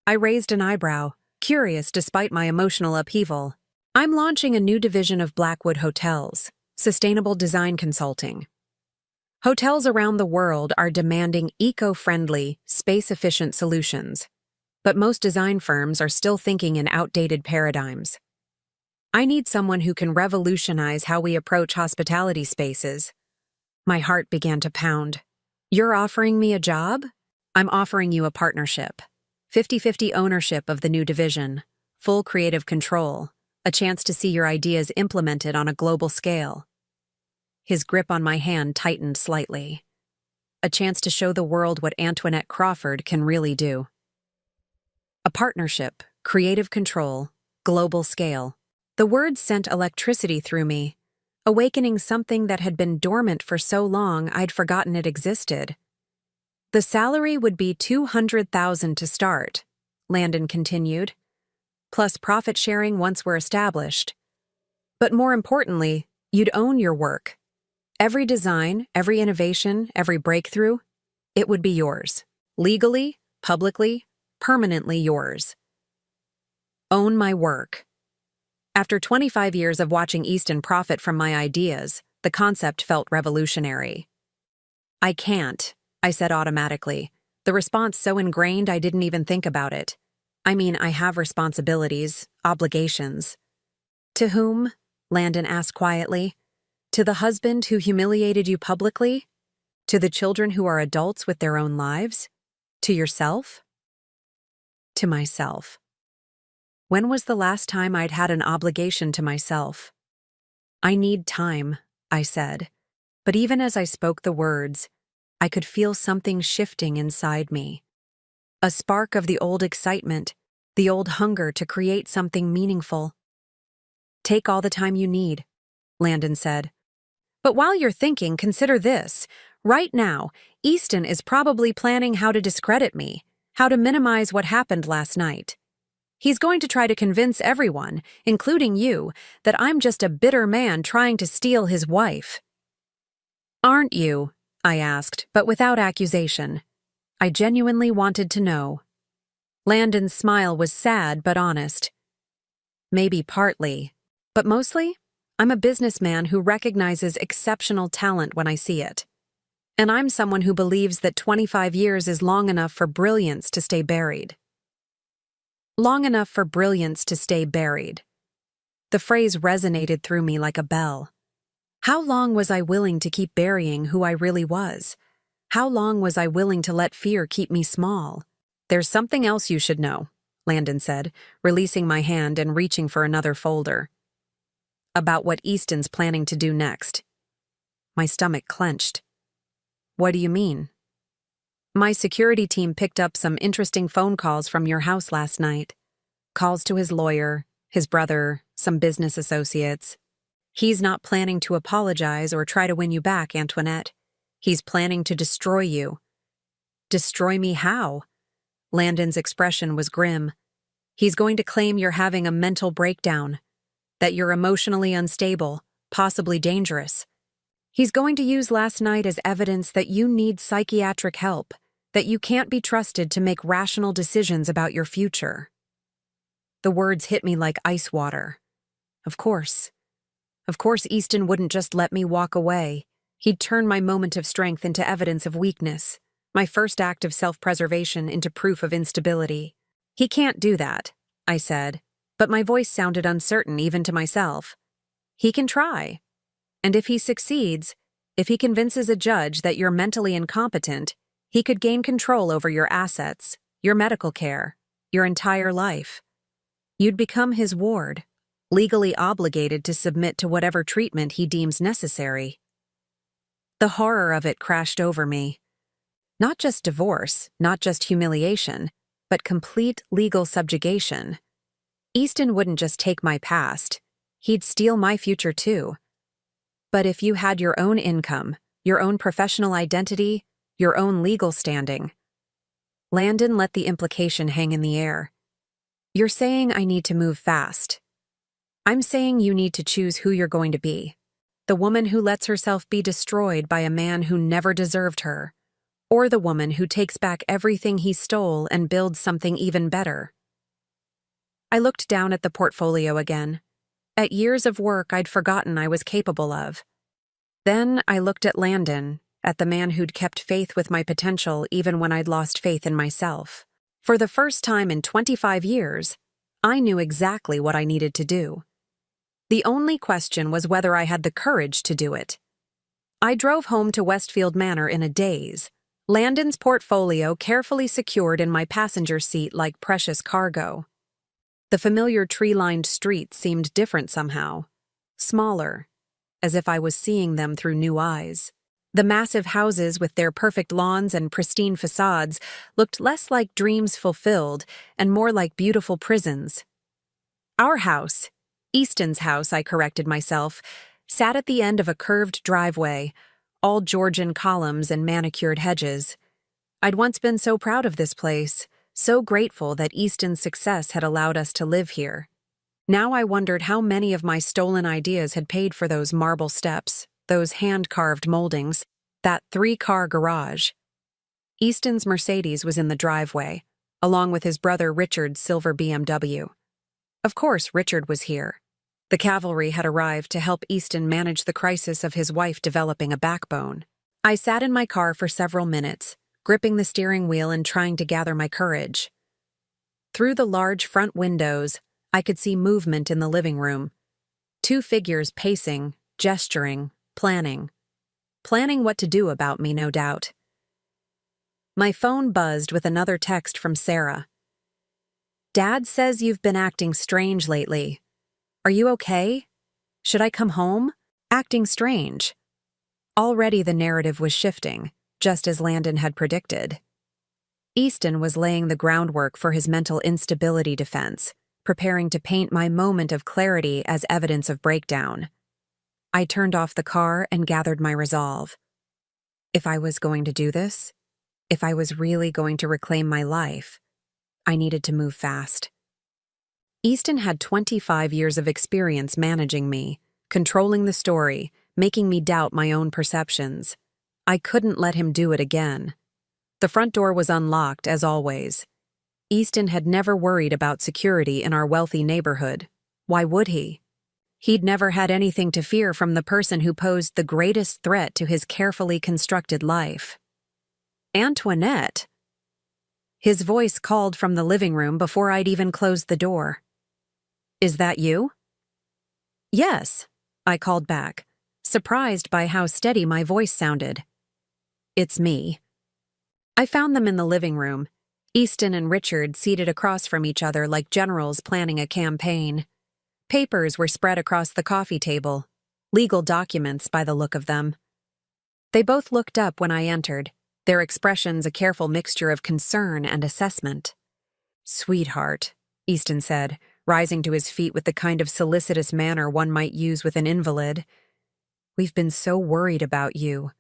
A: I raised an eyebrow, curious despite my emotional upheaval. "I'm launching a new division of Blackwood Hotels, sustainable design consulting. Hotels around the world are demanding eco-friendly, space-efficient solutions, but most design firms are still thinking in outdated paradigms. I need someone who can revolutionize how we approach hospitality spaces." My heart began to pound. "You're offering me a job?" "I'm offering you a partnership. 50-50 ownership of the new division, full creative control, a chance to see your ideas implemented on a global scale." His grip on my hand tightened slightly. "A chance to show the world what Antoinette Crawford can really do." A partnership, creative control, global scale. The words sent electricity through me, awakening something that had been dormant for so long I'd forgotten it existed. "The salary would be $200,000 to start," Landon continued, "plus profit sharing once we're established. But more importantly, you'd own your work. Every design, every innovation, every breakthrough, it would be yours. Legally, publicly, permanently yours. Own my work." After 25 years of watching Easton profit from my ideas, the concept felt revolutionary. "I can't," I said automatically, the response so ingrained I didn't even think about it. "I mean, I have responsibilities, obligations." "To whom?" Landon asked quietly. "To the husband who humiliated you publicly? To the children who are adults with their own lives? To yourself?" To myself. When was the last time I'd had an obligation to myself? "I need time," I said. But even as I spoke the words, I could feel something shifting inside me. A spark of the old excitement, the old hunger to create something meaningful. "Take all the time you need," Landon said. "But while you're thinking, consider this. Right now, Easton is probably planning how to discredit me, how to minimize what happened last night. He's going to try to convince everyone, including you, that I'm just a bitter man trying to steal his wife." "Aren't you?" I asked, but without accusation. I genuinely wanted to know. Landon's smile was sad but honest. "Maybe partly, but mostly, I'm a businessman who recognizes exceptional talent when I see it. And I'm someone who believes that 25 years is long enough for brilliance to stay buried." Long enough for brilliance to stay buried. The phrase resonated through me like a bell. How long was I willing to keep burying who I really was? How long was I willing to let fear keep me small? "There's something else you should know," Landon said, releasing my hand and reaching for another folder. "About what Easton's planning to do next." My stomach clenched. "What do you mean?" "My security team picked up some interesting phone calls from your house last night. Calls to his lawyer, his brother, some business associates. He's not planning to apologize or try to win you back, Antoinette. He's planning to destroy you." "Destroy me how?" Landon's expression was grim. "He's going to claim you're having a mental breakdown, that you're emotionally unstable, possibly dangerous. He's going to use last night as evidence that you need psychiatric help, that you can't be trusted to make rational decisions about your future." The words hit me like ice water. Of course. Of course Easton wouldn't just let me walk away. He'd turn my moment of strength into evidence of weakness, my first act of self-preservation into proof of instability. "He can't do that," I said, but my voice sounded uncertain even to myself. "He can try. And if he succeeds, if he convinces a judge that you're mentally incompetent, he could gain control over your assets, your medical care, your entire life. You'd become his ward, legally obligated to submit to whatever treatment he deems necessary." The horror of it crashed over me. Not just divorce, not just humiliation, but complete legal subjugation. Easton wouldn't just take my past, he'd steal my future too. "But if you had your own income, your own professional identity, your own legal standing. Landon let the implication hang in the air. You're saying I need to move fast. I'm saying you need to choose who you're going to be. The woman who lets herself be destroyed by a man who never deserved her, or the woman who takes back everything he stole and builds something even better. I looked down at the portfolio again, at years of work I'd forgotten I was capable of. Then I looked at Landon, at the man who'd kept faith with my potential even when I'd lost faith in myself. For the first time in 25 years, I knew exactly what I needed to do. The only question was whether I had the courage to do it. I drove home to Westfield Manor in a daze, Landon's portfolio carefully secured in my passenger seat like precious cargo. The familiar tree-lined streets seemed different somehow, smaller, as if I was seeing them through new eyes. The massive houses with their perfect lawns and pristine facades looked less like dreams fulfilled and more like beautiful prisons. Our house, Easton's house, I corrected myself, sat at the end of a curved driveway, all Georgian columns and manicured hedges. I'd once been so proud of this place, so grateful that Easton's success had allowed us to live here. Now I wondered how many of my stolen ideas had paid for those marble steps, those hand-carved moldings, that 3-car garage. Easton's Mercedes was in the driveway, along with his brother Richard's silver BMW. Of course, Richard was here. The cavalry had arrived to help Easton manage the crisis of his wife developing a backbone. I sat in my car for several minutes, gripping the steering wheel and trying to gather my courage. Through the large front windows, I could see movement in the living room. 2 figures pacing, gesturing, planning. Planning what to do about me, no doubt. My phone buzzed with another text from Sarah. Dad says you've been acting strange lately. Are you okay? Should I come home? Acting strange. Already the narrative was shifting, just as Landon had predicted. Easton was laying the groundwork for his mental instability defense, preparing to paint my moment of clarity as evidence of breakdown. I turned off the car and gathered my resolve. If I was going to do this, if I was really going to reclaim my life, I needed to move fast. Easton had 25 years of experience managing me, controlling the story, making me doubt my own perceptions. I couldn't let him do it again. The front door was unlocked, as always. Easton had never worried about security in our wealthy neighborhood. Why would he? He'd never had anything to fear from the person who posed the greatest threat to his carefully constructed life. Antoinette. His voice called from the living room before I'd even closed the door. Is that you? Yes, I called back, surprised by how steady my voice sounded. It's me. I found them in the living room, Easton and Richard seated across from each other like generals planning a campaign. Papers were spread across the coffee table, legal documents by the look of them. They both looked up when I entered, their expressions a careful mixture of concern and assessment. Sweetheart, Easton said, rising to his feet with the kind of solicitous manner one might use with an invalid. We've been so worried about you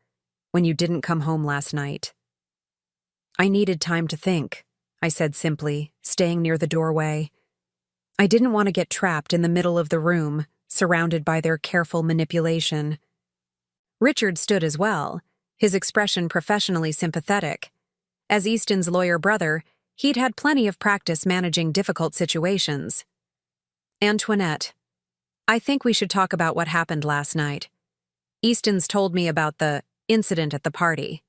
A: when you didn't come home last night. I needed time to think, I said simply, staying near the doorway. I didn't want to get trapped in the middle of the room, surrounded by their careful manipulation. Richard stood as well, his expression professionally sympathetic. As Easton's lawyer brother, he'd had plenty of practice managing difficult situations. Antoinette, I think we should talk about what happened last night. Easton's told me about the incident at the party.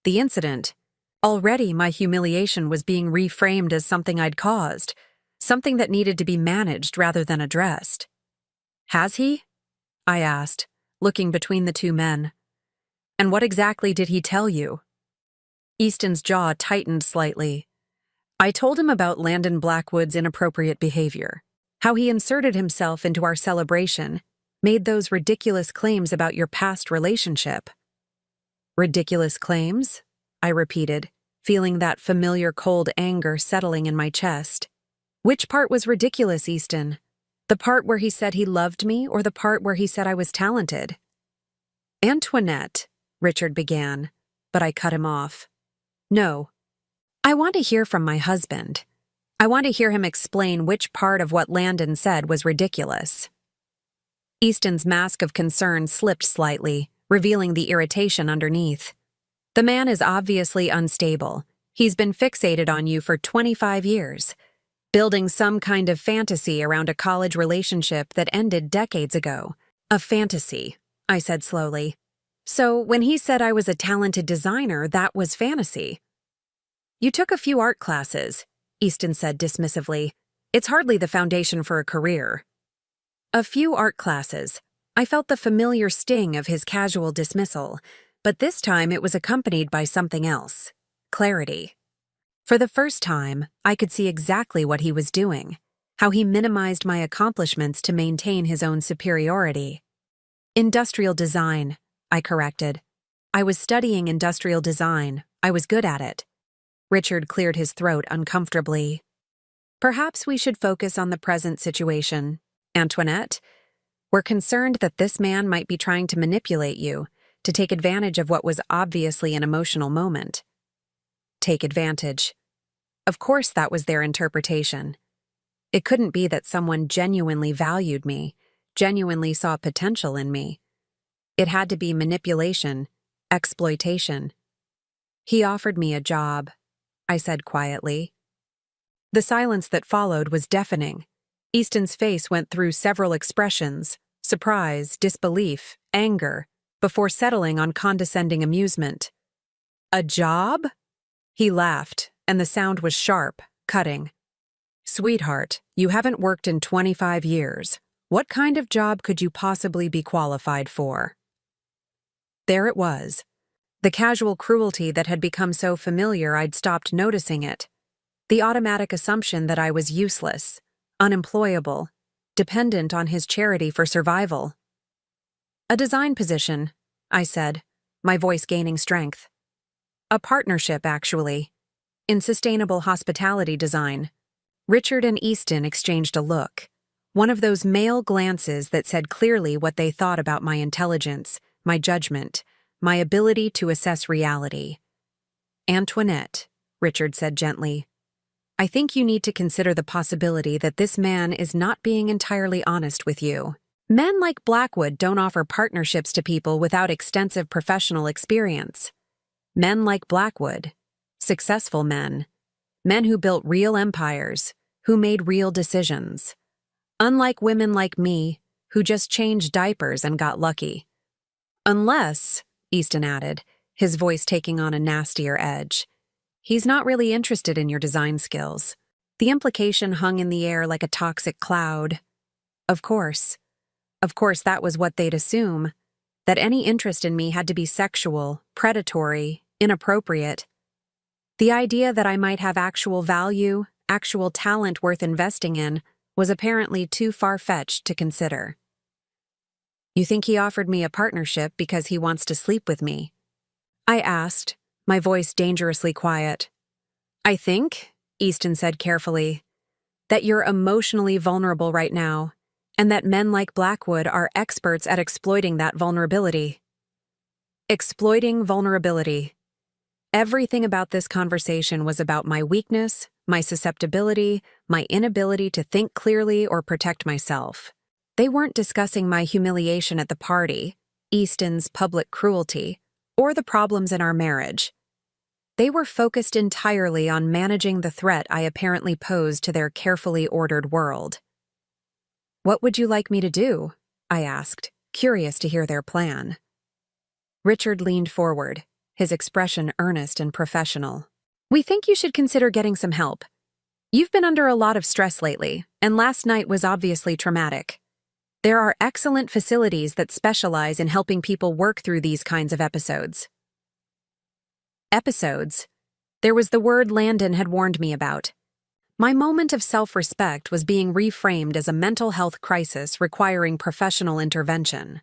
A: The incident? Already my humiliation was being reframed as something I'd caused, something that needed to be managed rather than addressed. Has he? I asked, looking between the two men. And what exactly did he tell you? Easton's jaw tightened slightly. I told him about Landon Blackwood's inappropriate behavior, how he inserted himself into our celebration, made those ridiculous claims about your past relationship. Ridiculous claims? I repeated, feeling that familiar cold anger settling in my chest. Which part was ridiculous, Easton? The part where he said he loved me or the part where he said I was talented? Antoinette, Richard began, but I cut him off. No. I want to hear from my husband. I want to hear him explain which part of what Landon said was ridiculous. Easton's mask of concern slipped slightly, revealing the irritation underneath. The man is obviously unstable. He's been fixated on you for 25 years, building some kind of fantasy around a college relationship that ended decades ago. A fantasy, I said slowly. So when he said I was a talented designer, that was fantasy. You took a few art classes, Easton said dismissively. It's hardly the foundation for a career. A few art classes. I felt the familiar sting of his casual dismissal, but this time it was accompanied by something else. Clarity. For the first time, I could see exactly what he was doing, how he minimized my accomplishments to maintain his own superiority. Industrial design, I corrected. I was studying industrial design. I was good at it. Richard cleared his throat uncomfortably. Perhaps we should focus on the present situation. Antoinette, we're concerned that this man might be trying to manipulate you, to take advantage of what was obviously an emotional moment. Take advantage. Of course that was their interpretation. It couldn't be that someone genuinely valued me, genuinely saw potential in me. It had to be manipulation, exploitation. He offered me a job, I said quietly. The silence that followed was deafening. Easton's face went through several expressions: surprise, disbelief, anger, before settling on condescending amusement. A job? He laughed, and the sound was sharp, cutting. Sweetheart, you haven't worked in 25 years. What kind of job could you possibly be qualified for? There it was. The casual cruelty that had become so familiar I'd stopped noticing it. The automatic assumption that I was useless, unemployable, dependent on his charity for survival. A design position, I said, my voice gaining strength. A partnership, actually, in sustainable hospitality design. Richard and Easton exchanged a look, one of those male glances that said clearly what they thought about my intelligence, my judgment, my ability to assess reality. Antoinette, Richard said gently, I think you need to consider the possibility that this man is not being entirely honest with you. Men like Blackwood don't offer partnerships to people without extensive professional experience. Men like Blackwood, successful men, men who built real empires, who made real decisions. Unlike women like me, who just changed diapers and got lucky. Unless, Easton added, his voice taking on a nastier edge, he's not really interested in your design skills. The implication hung in the air like a toxic cloud. Of course that was what they'd assume, that any interest in me had to be sexual, predatory, inappropriate. The idea that I might have actual value, actual talent worth investing in, was apparently too far-fetched to consider. You think he offered me a partnership because he wants to sleep with me? I asked, my voice dangerously quiet. I think, Easton said carefully, that you're emotionally vulnerable right now, and that men like Blackwood are experts at exploiting that vulnerability. Exploiting vulnerability. Everything about this conversation was about my weakness, my susceptibility, my inability to think clearly or protect myself. They weren't discussing my humiliation at the party, Easton's public cruelty, or the problems in our marriage. They were focused entirely on managing the threat I apparently posed to their carefully ordered world. What would you like me to do? I asked, curious to hear their plan. Richard leaned forward, his expression earnest and professional. We think you should consider getting some help. You've been under a lot of stress lately, and last night was obviously traumatic. There are excellent facilities that specialize in helping people work through these kinds of episodes. Episodes? There was the word Landon had warned me about. My moment of self-respect was being reframed as a mental health crisis requiring professional intervention.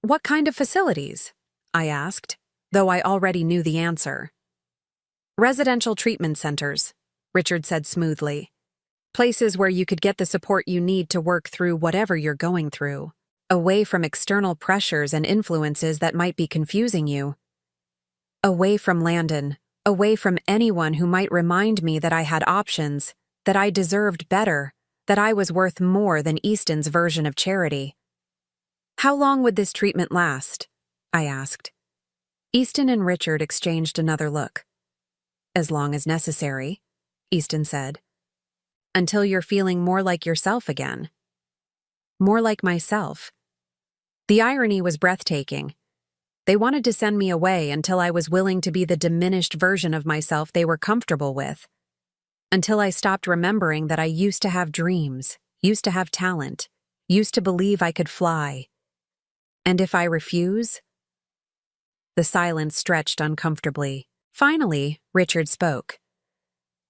A: What kind of facilities? I asked, though I already knew the answer. Residential treatment centers, Richard said smoothly. Places where you could get the support you need to work through whatever you're going through. away from external pressures and influences that might be confusing you. Away from Landon, away from anyone who might remind me that I had options, that I deserved better, that I was worth more than Easton's version of charity. "How long would this treatment last?" I asked. Easton and Richard exchanged another look. "As long as necessary," Easton said. "Until you're feeling more like yourself again." More like myself. The irony was breathtaking. They wanted to send me away until I was willing to be the diminished version of myself they were comfortable with. Until I stopped remembering that I used to have dreams, used to have talent, used to believe I could fly. And if I refuse? The silence stretched uncomfortably. Finally, Richard spoke.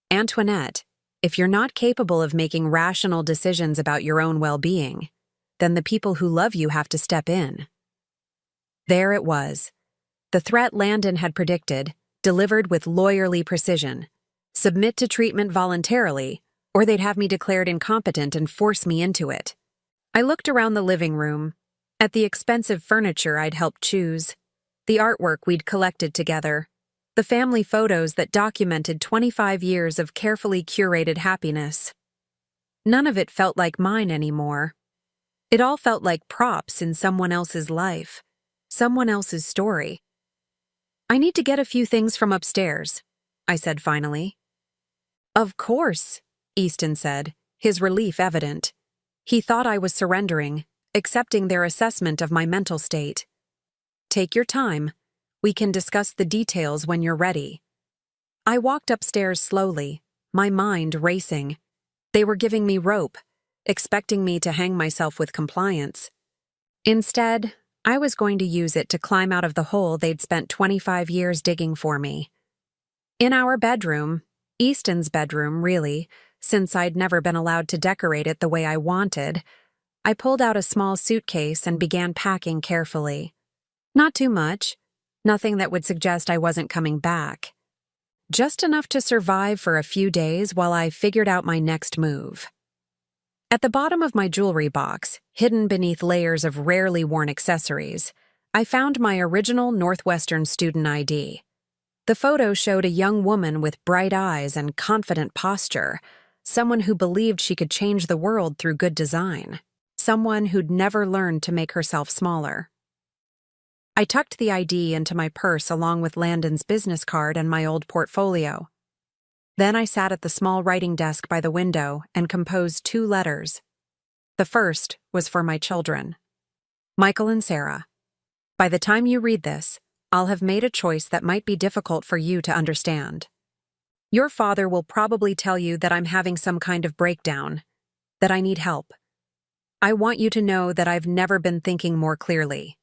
A: "Antoinette, if you're not capable of making rational decisions about your own well-being, then the people who love you have to step in." There it was. The threat Landon had predicted, delivered with lawyerly precision. Submit to treatment voluntarily, or they'd have me declared incompetent and force me into it. I looked around the living room, at the expensive furniture I'd helped choose, the artwork we'd collected together, the family photos that documented 25 years of carefully curated happiness. None of it felt like mine anymore. It all felt like props in someone else's life, someone else's story. "I need to get a few things from upstairs," I said finally. "Of course," Easton said, his relief evident. He thought I was surrendering, accepting their assessment of my mental state. "Take your time. We can discuss the details when you're ready." I walked upstairs slowly, my mind racing. They were giving me rope, expecting me to hang myself with compliance. Instead, I was going to use it to climb out of the hole they'd spent 25 years digging for me. In our bedroom, Easton's bedroom, really, since I'd never been allowed to decorate it the way I wanted, I pulled out a small suitcase and began packing carefully. Not too much, nothing that would suggest I wasn't coming back. Just enough to survive for a few days while I figured out my next move. At the bottom of my jewelry box, hidden beneath layers of rarely worn accessories, I found my original Northwestern student ID. The photo showed a young woman with bright eyes and confident posture, someone who believed she could change the world through good design, someone who'd never learned to make herself smaller. I tucked the ID into my purse along with Landon's business card and my old portfolio. Then I sat at the small writing desk by the window and composed 2 letters. The first was for my children. Michael and Sarah. By the time you read this, I'll have made a choice that might be difficult for you to understand. Your father will probably tell you that I'm having some kind of breakdown, that I need help. I want you to know that I've never been thinking more clearly.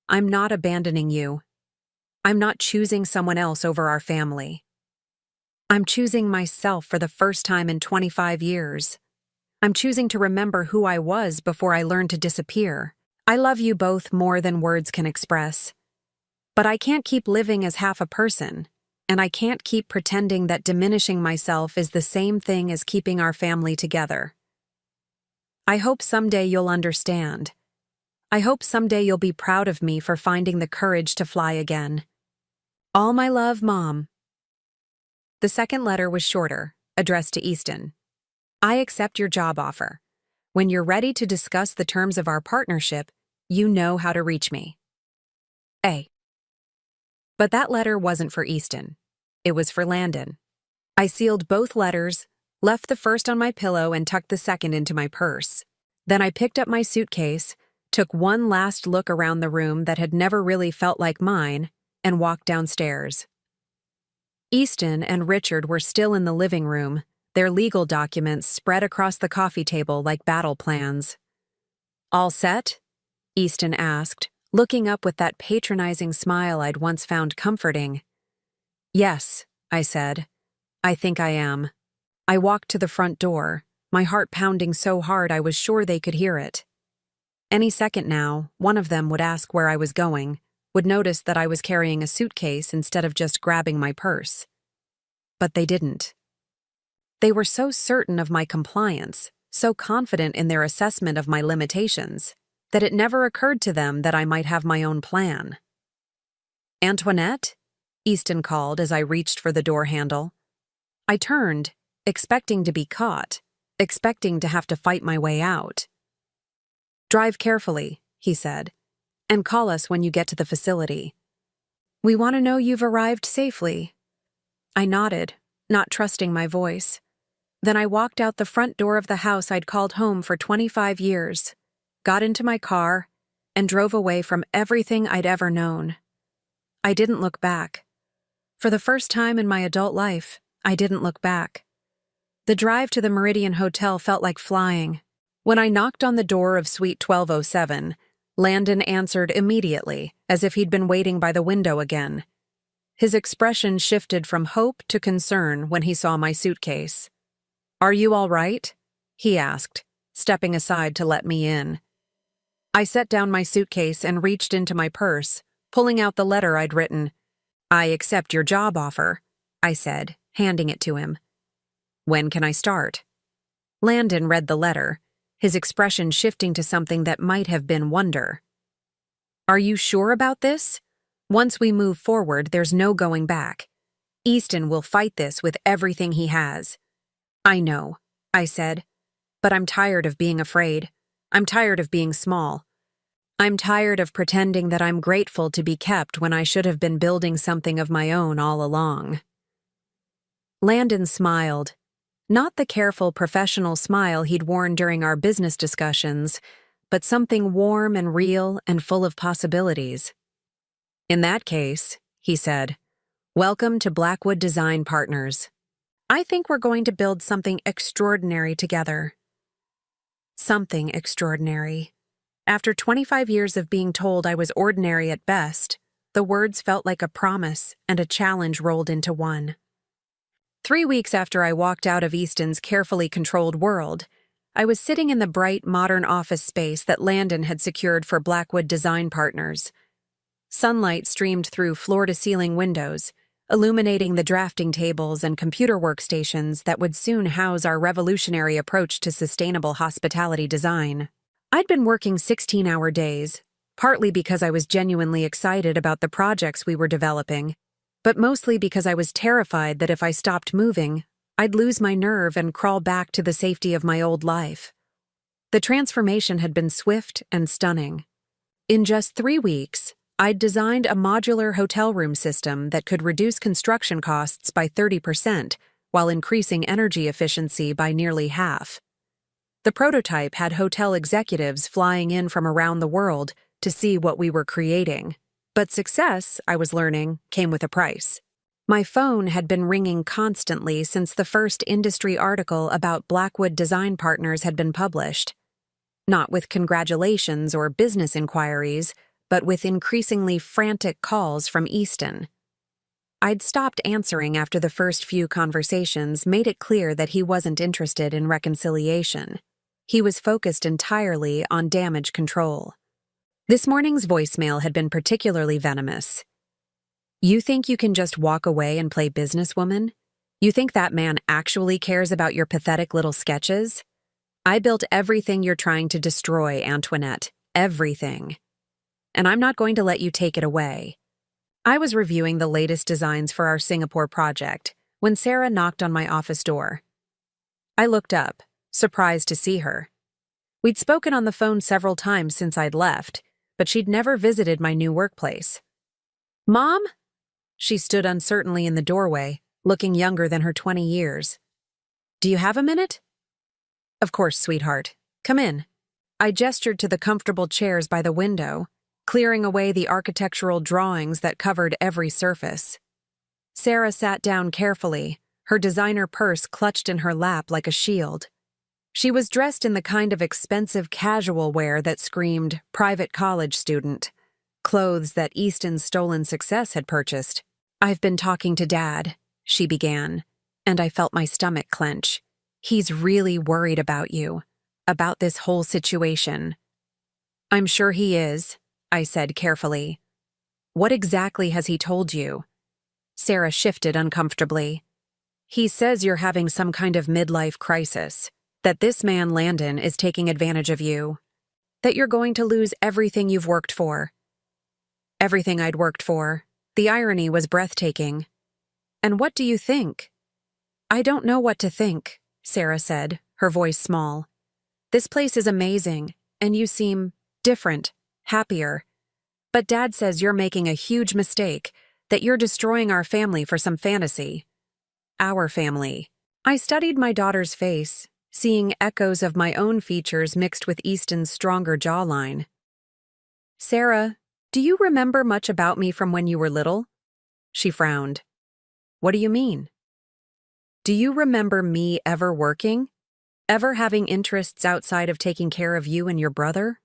A: I'm not abandoning you. I'm not choosing someone else over our family. I'm choosing myself for the first time in 25 years. I'm choosing to remember who I was before I learned to disappear. I love you both more than words can express. But I can't keep living as half a person, and I can't keep pretending that diminishing myself is the same thing as keeping our family together. I hope someday you'll understand. I hope someday you'll be proud of me for finding the courage to fly again. All my love, Mom. The second letter was shorter, addressed to Easton. I accept your job offer. When you're ready to discuss the terms of our partnership, you know how to reach me. A. But that letter wasn't for Easton. It was for Landon. I sealed both letters, left the first on my pillow and tucked the second into my purse. Then I picked up my suitcase, took one last look around the room that had never really felt like mine, and walked downstairs. Easton and Richard were still in the living room, their legal documents spread across the coffee table like battle plans. "All set?" Easton asked, looking up with that patronizing smile I'd once found comforting. "Yes," I said. "I think I am." I walked to the front door, my heart pounding so hard I was sure they could hear it. Any second now, one of them would ask where I was going, would notice that I was carrying a suitcase instead of just grabbing my purse. But they didn't. They were so certain of my compliance, so confident in their assessment of my limitations. that it never occurred to them that I might have my own plan. "Antoinette?" Easton called as I reached for the door handle. I turned, expecting to be caught, expecting to have to fight my way out. "Drive carefully," he said, "and call us when you get to the facility. We want to know you've arrived safely." I nodded, not trusting my voice. Then I walked out the front door of the house I'd called home for 25 years, got into my car, and drove away from everything I'd ever known. I didn't look back. For the first time in my adult life, I didn't look back. The drive to the Meridian Hotel felt like flying. When I knocked on the door of Suite 1207, Landon answered immediately, as if he'd been waiting by the window again. His expression shifted from hope to concern when he saw my suitcase. "Are you all right?" he asked, stepping aside to let me in. I set down my suitcase and reached into my purse, pulling out the letter I'd written. "I accept your job offer," I said, handing it to him. "When can I start?" Landon read the letter, his expression shifting to something that might have been wonder. "Are you sure about this? Once we move forward, there's no going back. Easton will fight this with everything he has." "I know," I said, "but I'm tired of being afraid. I'm tired of being small. I'm tired of pretending that I'm grateful to be kept when I should have been building something of my own all along." Landon smiled. Not the careful professional smile he'd worn during our business discussions, but something warm and real and full of possibilities. "In that case," he said, "welcome to Blackwood Design Partners. I think we're going to build something extraordinary together." Something extraordinary. After 25 years of being told I was ordinary at best, the words felt like a promise and a challenge rolled into one. 3 weeks after I walked out of Easton's carefully controlled world, I was sitting in the bright, modern office space that Landon had secured for Blackwood Design Partners. Sunlight streamed through floor-to-ceiling windows, illuminating the drafting tables and computer workstations that would soon house our revolutionary approach to sustainable hospitality design. I'd been working 16-hour days, partly because I was genuinely excited about the projects we were developing, but mostly because I was terrified that if I stopped moving, I'd lose my nerve and crawl back to the safety of my old life. The transformation had been swift and stunning. In just 3 weeks, I'd designed a modular hotel room system that could reduce construction costs by 30% while increasing energy efficiency by nearly half. The prototype had hotel executives flying in from around the world to see what we were creating. But success, I was learning, came with a price. My phone had been ringing constantly since the first industry article about Blackwood Design Partners had been published. Not with congratulations or business inquiries, but with increasingly frantic calls from Easton. I'd stopped answering after the first few conversations made it clear that he wasn't interested in reconciliation. He was focused entirely on damage control. This morning's voicemail had been particularly venomous. "You think you can just walk away and play businesswoman? You think that man actually cares about your pathetic little sketches? I built everything you're trying to destroy, Antoinette. Everything. And I'm not going to let you take it away." I was reviewing the latest designs for our Singapore project when Sarah knocked on my office door. I looked up, surprised to see her. We'd spoken on the phone several times since I'd left, but she'd never visited my new workplace. "Mom?" She stood uncertainly in the doorway, looking younger than her 20 years. "Do you have a minute?" "Of course, sweetheart. Come in." I gestured to the comfortable chairs by the window, clearing away the architectural drawings that covered every surface. Sarah sat down carefully, her designer purse clutched in her lap like a shield. She was dressed in the kind of expensive casual wear that screamed private college student, clothes that Easton's stolen success had purchased. "I've been talking to Dad," she began, and I felt my stomach clench. "He's really worried about you, about this whole situation." "I'm sure he is," I said carefully. "What exactly has he told you?" Sarah shifted uncomfortably. "He says you're having some kind of midlife crisis, that this man Landon is taking advantage of you." That you're going to lose everything you've worked for. Everything I'd worked for. The irony was breathtaking. And what do you think? I don't know what to think, Sarah said, her voice small. This place is amazing, and you seem different, happier. But Dad says you're making a huge mistake, that you're destroying our family for some fantasy. Our family. I studied my daughter's face, seeing echoes of my own features mixed with Easton's stronger jawline. Sarah, do you remember much about me from when you were little? She frowned. What do you mean? Do you remember me ever working? Ever having interests outside of taking care of you and your brother?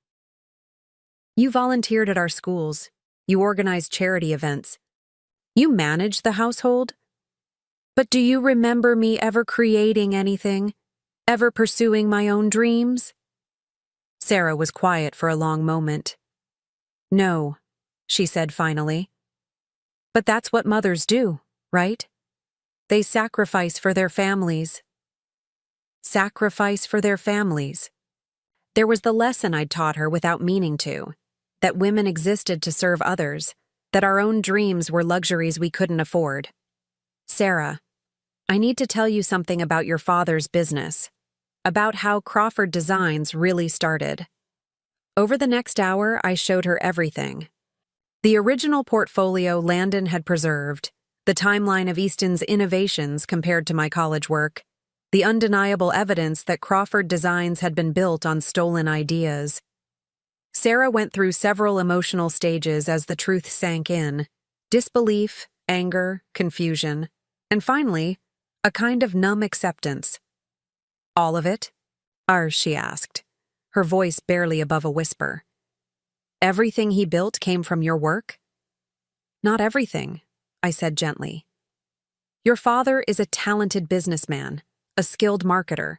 A: You volunteered at our schools. You organized charity events. You managed the household. But do you remember me ever creating anything? Ever pursuing my own dreams? Sarah was quiet for a long moment. No, she said finally. But that's what mothers do, right? They sacrifice for their families. Sacrifice for their families. There was the lesson I'd taught her without meaning to, that women existed to serve others, that our own dreams were luxuries we couldn't afford. Sarah, I need to tell you something about your father's business, about how Crawford Designs really started. Over the next hour, I showed her everything. The original portfolio Landon had preserved, the timeline of Easton's innovations compared to my college work, the undeniable evidence that Crawford Designs had been built on stolen ideas. Sarah went through several emotional stages as the truth sank in: disbelief, anger, confusion, and finally, a kind of numb acceptance. All of it? She asked, her voice barely above a whisper. Everything he built came from your work? Not everything, I said gently. Your father is a talented businessman, a skilled marketer.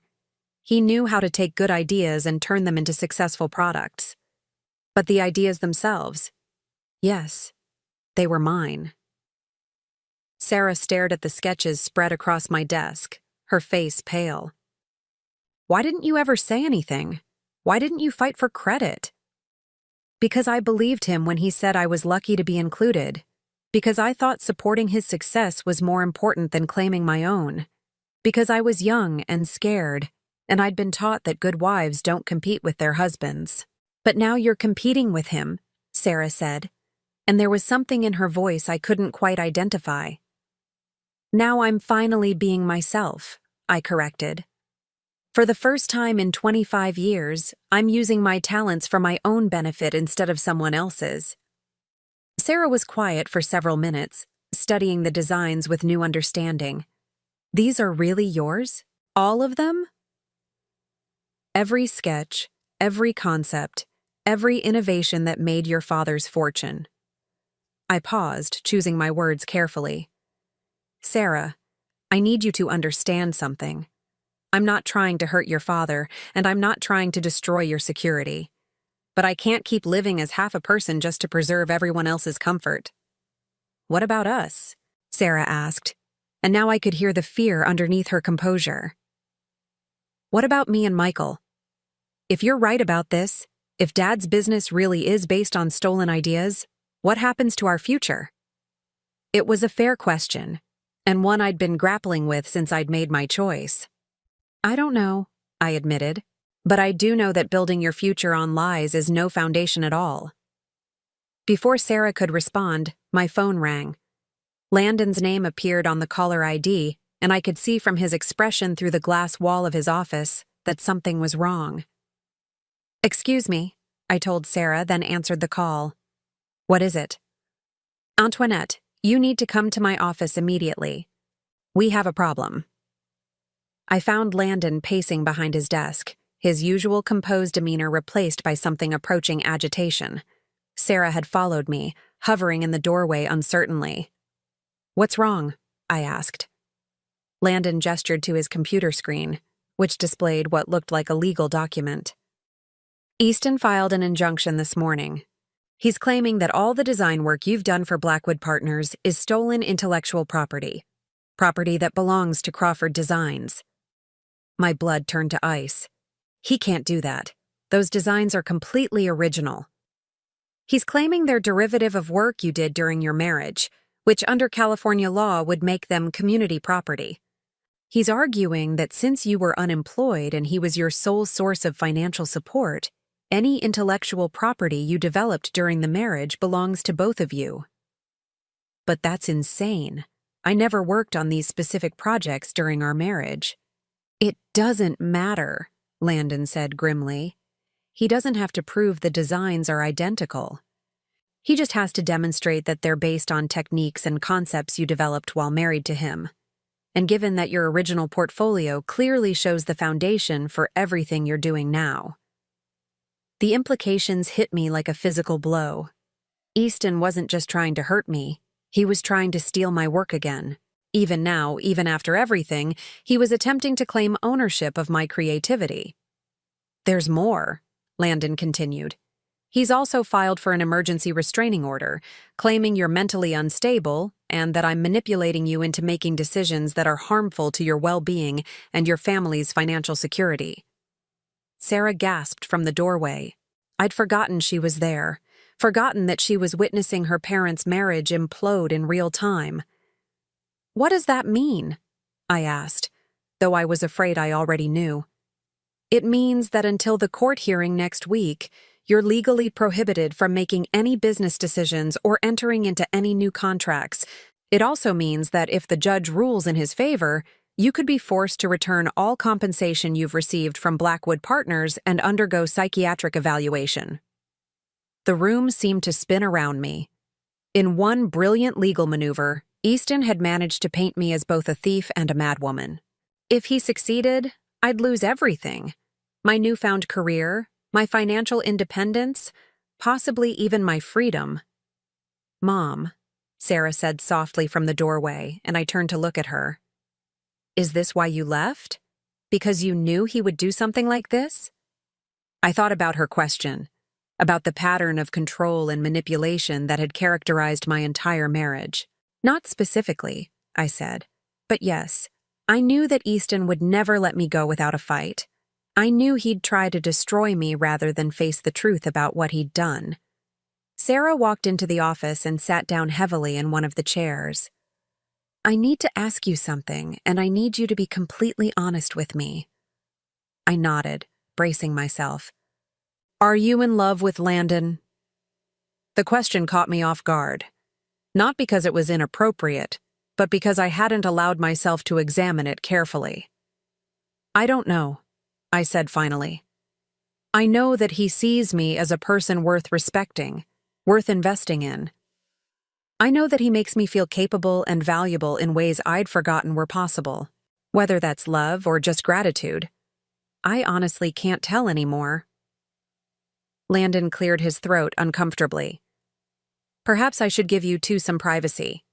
A: He knew how to take good ideas and turn them into successful products. But the ideas themselves, yes, they were mine. Sarah stared at the sketches spread across my desk, her face pale. Why didn't you ever say anything? Why didn't you fight for credit? Because I believed him when he said I was lucky to be included. Because I thought supporting his success was more important than claiming my own. Because I was young and scared, and I'd been taught that good wives don't compete with their husbands. But now you're competing with him, Sarah said, and there was something in her voice I couldn't quite identify. Now I'm finally being myself, I corrected. For the first time in 25 years, I'm using my talents for my own benefit instead of someone else's. Sarah was quiet for several minutes, studying the designs with new understanding. These are really yours? All of them? Every sketch, every concept, every innovation that made your father's fortune. I paused, choosing my words carefully. Sarah, I need you to understand something. I'm not trying to hurt your father, and I'm not trying to destroy your security. But I can't keep living as half a person just to preserve everyone else's comfort. What about us? Sarah asked, and now I could hear the fear underneath her composure. What about me and Michael? If you're right about this, if Dad's business really is based on stolen ideas, what happens to our future? It was a fair question, and one I'd been grappling with since I'd made my choice. I don't know, I admitted, but I do know that building your future on lies is no foundation at all. Before Sarah could respond, my phone rang. Landon's name appeared on the caller ID, and I could see from his expression through the glass wall of his office that something was wrong. Excuse me, I told Sarah, then answered the call. What is it? Antoinette, you need to come to my office immediately. We have a problem. I found Landon pacing behind his desk, his usual composed demeanor replaced by something approaching agitation. Sarah had followed me, hovering in the doorway uncertainly. What's wrong? I asked. Landon gestured to his computer screen, which displayed what looked like a legal document. Easton filed an injunction this morning. He's claiming that all the design work you've done for Blackwood Partners is stolen intellectual property that belongs to Crawford Designs. My blood turned to ice. He can't do that. Those designs are completely original. He's claiming they're derivative of work you did during your marriage, which under California law would make them community property. He's arguing that since you were unemployed and he was your sole source of financial support, any intellectual property you developed during the marriage belongs to both of you. But that's insane. I never worked on these specific projects during our marriage. It doesn't matter, Landon said grimly. He doesn't have to prove the designs are identical. He just has to demonstrate that they're based on techniques and concepts you developed while married to him. And given that your original portfolio clearly shows the foundation for everything you're doing now. The implications hit me like a physical blow. Easton wasn't just trying to hurt me, he was trying to steal my work again. Even now, even after everything, he was attempting to claim ownership of my creativity. There's more, Landon continued. He's also filed for an emergency restraining order, claiming you're mentally unstable and that I'm manipulating you into making decisions that are harmful to your well-being and your family's financial security. Sarah gasped from the doorway. I'd forgotten she was there, forgotten that she was witnessing her parents' marriage implode in real time. What does that mean? I asked, though I was afraid I already knew. It means that until the court hearing next week, you're legally prohibited from making any business decisions or entering into any new contracts. It also means that if the judge rules in his favor, you could be forced to return all compensation you've received from Blackwood Partners and undergo psychiatric evaluation. The room seemed to spin around me. In one brilliant legal maneuver, Easton had managed to paint me as both a thief and a madwoman. If he succeeded, I'd lose everything. My newfound career, my financial independence, possibly even my freedom. Mom, Sarah said softly from the doorway, and I turned to look at her. Is this why you left? Because you knew he would do something like this? I thought about her question, about the pattern of control and manipulation that had characterized my entire marriage. Not specifically, I said, but yes, I knew that Easton would never let me go without a fight. I knew he'd try to destroy me rather than face the truth about what he'd done. Sarah walked into the office and sat down heavily in one of the chairs. I need to ask you something, and I need you to be completely honest with me. I nodded, bracing myself. Are you in love with Landon? The question caught me off guard. Not because it was inappropriate, but because I hadn't allowed myself to examine it carefully. I don't know, I said finally. I know that he sees me as a person worth respecting, worth investing in. I know that he makes me feel capable and valuable in ways I'd forgotten were possible, whether that's love or just gratitude. I honestly can't tell anymore. Landon cleared his throat uncomfortably. Perhaps I should give you two some privacy.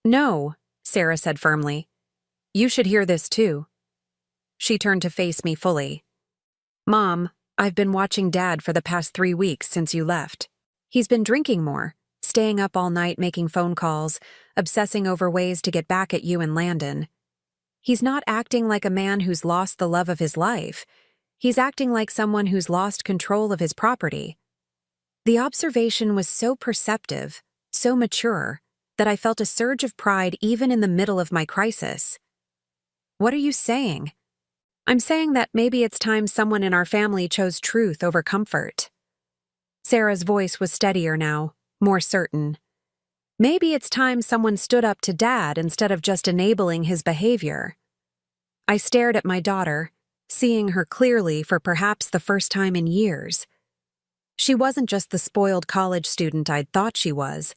A: No, Sarah said firmly. You should hear this too. She turned to face me fully. Mom, I've been watching Dad for the past 3 weeks since you left. He's been drinking more, staying up all night making phone calls, obsessing over ways to get back at you and Landon. He's not acting like a man who's lost the love of his life. He's acting like someone who's lost control of his property. The observation was so perceptive, so mature, that I felt a surge of pride even in the middle of my crisis. What are you saying? I'm saying that maybe it's time someone in our family chose truth over comfort. Sarah's voice was steadier now, more certain. Maybe it's time someone stood up to Dad instead of just enabling his behavior. I stared at my daughter, seeing her clearly for perhaps the first time in years. She wasn't just the spoiled college student I'd thought she was.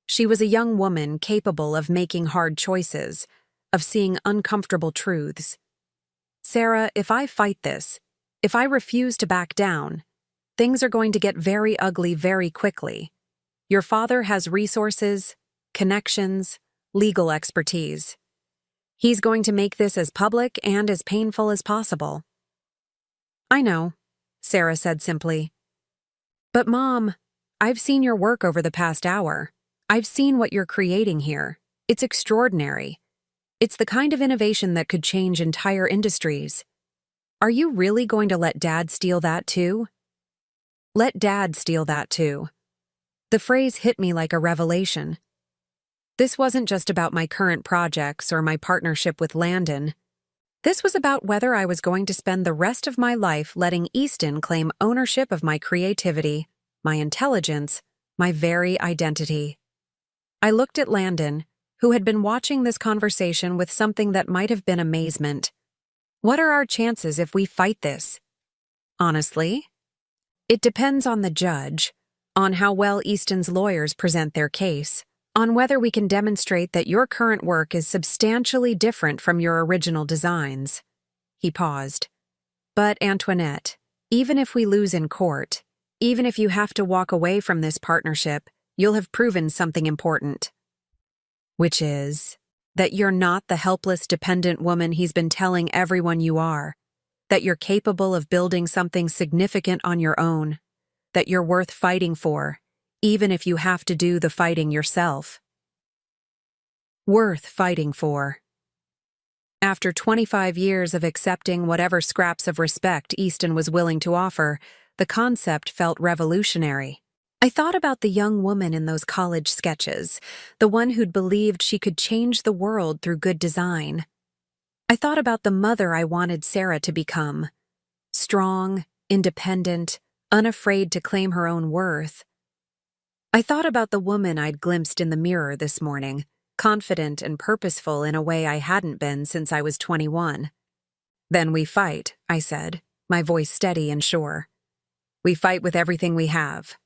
A: She was a young woman capable of making hard choices, of seeing uncomfortable truths. Sarah, if I fight this, if I refuse to back down, things are going to get very ugly very quickly. Your father has resources, connections, legal expertise. He's going to make this as public and as painful as possible. I know, Sarah said simply. But Mom, I've seen your work over the past hour. I've seen what you're creating here. It's extraordinary. It's the kind of innovation that could change entire industries. Are you really going to let Dad steal that too? Let Dad steal that too. The phrase hit me like a revelation. This wasn't just about my current projects or my partnership with Landon. This was about whether I was going to spend the rest of my life letting Easton claim ownership of my creativity, my intelligence, my very identity. I looked at Landon, who had been watching this conversation with something that might have been amazement. What are our chances if we fight this? Honestly, it depends on the judge, on how well Easton's lawyers present their case, on whether we can demonstrate that your current work is substantially different from your original designs. He paused. But, Antoinette, even if we lose in court, even if you have to walk away from this partnership, you'll have proven something important. Which is that you're not the helpless, dependent woman he's been telling everyone you are, that you're capable of building something significant on your own, that you're worth fighting for, even if you have to do the fighting yourself. Worth fighting for. After 25 years of accepting whatever scraps of respect Easton was willing to offer, the concept felt revolutionary. I thought about the young woman in those college sketches, the one who'd believed she could change the world through good design. I thought about the mother I wanted Sarah to become. Strong, independent, unafraid to claim her own worth. I thought about the woman I'd glimpsed in the mirror this morning, confident and purposeful in a way I hadn't been since I was 21. Then we fight, I said, my voice steady and sure. We fight with everything we have.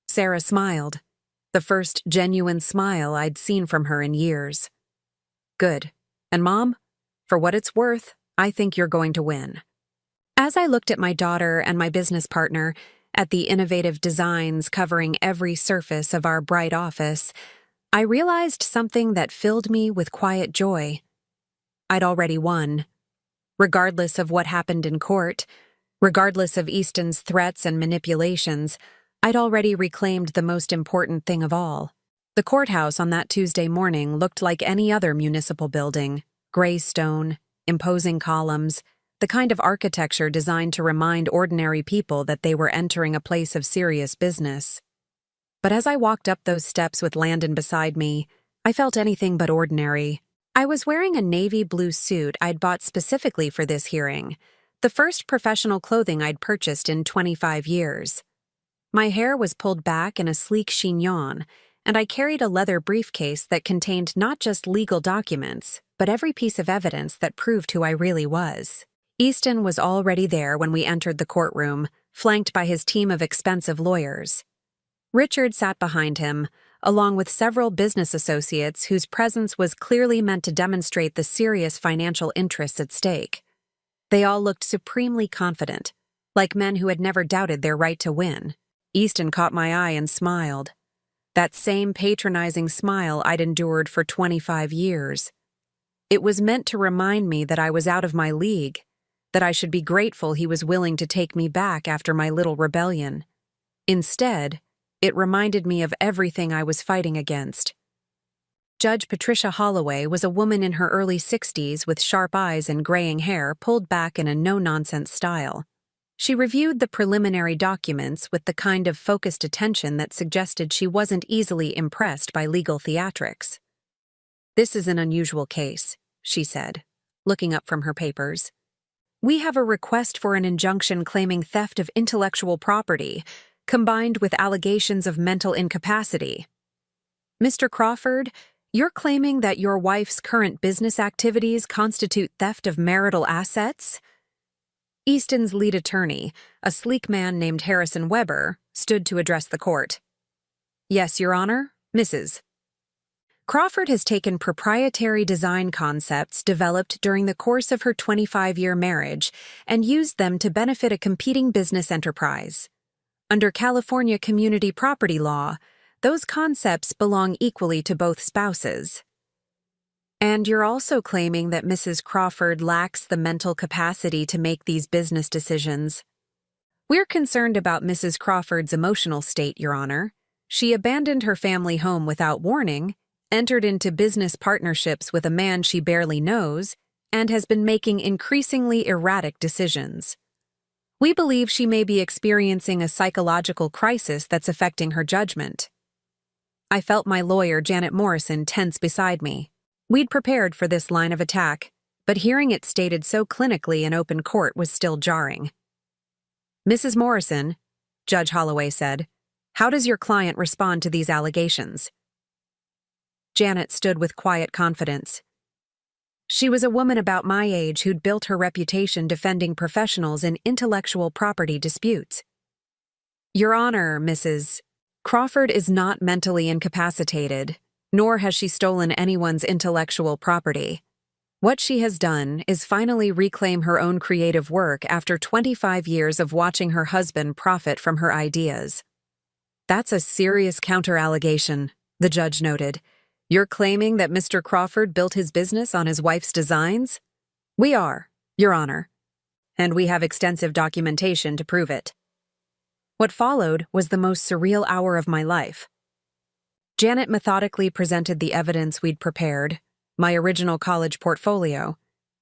A: Sarah smiled, the first genuine smile I'd seen from her in years. Good. And Mom, for what it's worth, I think you're going to win. As I looked at my daughter and my business partner, at the innovative designs covering every surface of our bright office, I realized something that filled me with quiet joy. I'd already won. Regardless of what happened in court, regardless of Easton's threats and manipulations, I'd already reclaimed the most important thing of all. The courthouse on that Tuesday morning looked like any other municipal building, gray stone, imposing columns, the kind of architecture designed to remind ordinary people that they were entering a place of serious business. But as I walked up those steps with Landon beside me, I felt anything but ordinary. I was wearing a navy blue suit I'd bought specifically for this hearing, the first professional clothing I'd purchased in 25 years. My hair was pulled back in a sleek chignon, and I carried a leather briefcase that contained not just legal documents, but every piece of evidence that proved who I really was. Easton was already there when we entered the courtroom, flanked by his team of expensive lawyers. Richard sat behind him, along with several business associates whose presence was clearly meant to demonstrate the serious financial interests at stake. They all looked supremely confident, like men who had never doubted their right to win. Easton caught my eye and smiled. That same patronizing smile I'd endured for 25 years. It was meant to remind me that I was out of my league, that I should be grateful he was willing to take me back after my little rebellion. Instead, it reminded me of everything I was fighting against. Judge Patricia Holloway was a woman in her early 60s with sharp eyes and graying hair pulled back in a no-nonsense style. She reviewed the preliminary documents with the kind of focused attention that suggested she wasn't easily impressed by legal theatrics. "This is an unusual case," she said, looking up from her papers. "We have a request for an injunction claiming theft of intellectual property, combined with allegations of mental incapacity. Mr. Crawford, you're claiming that your wife's current business activities constitute theft of marital assets?" Easton's lead attorney, a sleek man named Harrison Weber, stood to address the court. "Yes, Your Honor, Mrs. Crawford has taken proprietary design concepts developed during the course of her 25-year marriage and used them to benefit a competing business enterprise. Under California community property law, those concepts belong equally to both spouses. And you're also claiming that Mrs. Crawford lacks the mental capacity to make these business decisions. We're concerned about Mrs. Crawford's emotional state, Your Honor. She abandoned her family home without warning, entered into business partnerships with a man she barely knows, and has been making increasingly erratic decisions. We believe she may be experiencing a psychological crisis that's affecting her judgment. I felt my lawyer, Janet Morrison, tense beside me. We'd prepared for this line of attack, but hearing it stated so clinically in open court was still jarring. "Mrs. Morrison," Judge Holloway said, "how does your client respond to these allegations?" Janet stood with quiet confidence. She was a woman about my age who'd built her reputation defending professionals in intellectual property disputes. "Your Honor, Mrs. Crawford is not mentally incapacitated, nor has she stolen anyone's intellectual property. What she has done is finally reclaim her own creative work after 25 years of watching her husband profit from her ideas." "That's a serious counter-allegation," the judge noted. "You're claiming that Mr. Crawford built his business on his wife's designs?" "We are, Your Honor, and we have extensive documentation to prove it." What followed was the most surreal hour of my life. Janet methodically presented the evidence we'd prepared, my original college portfolio,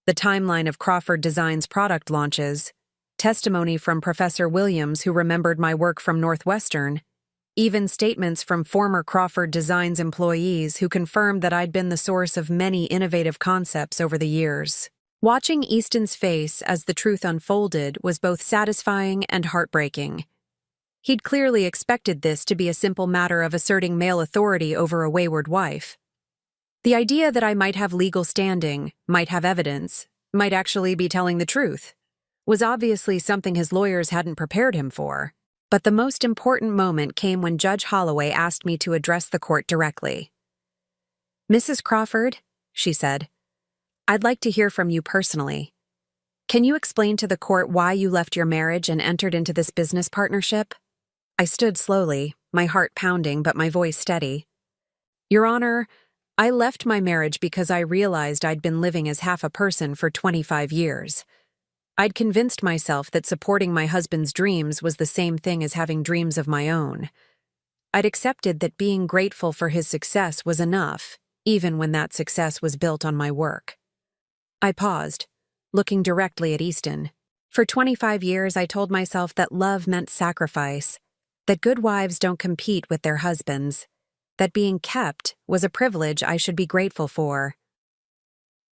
A: the timeline of Crawford Designs product launches, testimony from Professor Williams who remembered my work from Northwestern, even statements from former Crawford Designs employees who confirmed that I'd been the source of many innovative concepts over the years. Watching Easton's face as the truth unfolded was both satisfying and heartbreaking. He'd clearly expected this to be a simple matter of asserting male authority over a wayward wife. The idea that I might have legal standing, might have evidence, might actually be telling the truth, was obviously something his lawyers hadn't prepared him for. But the most important moment came when Judge Holloway asked me to address the court directly. "Mrs. Crawford," she said, "I'd like to hear from you personally. Can you explain to the court why you left your marriage and entered into this business partnership?" I stood slowly, my heart pounding but my voice steady. "Your Honor, I left my marriage because I realized I'd been living as half a person for 25 years. I'd convinced myself that supporting my husband's dreams was the same thing as having dreams of my own. I'd accepted that being grateful for his success was enough, even when that success was built on my work." I paused, looking directly at Easton. For 25 years, I told myself that love meant sacrifice, that good wives don't compete with their husbands, that being kept was a privilege I should be grateful for.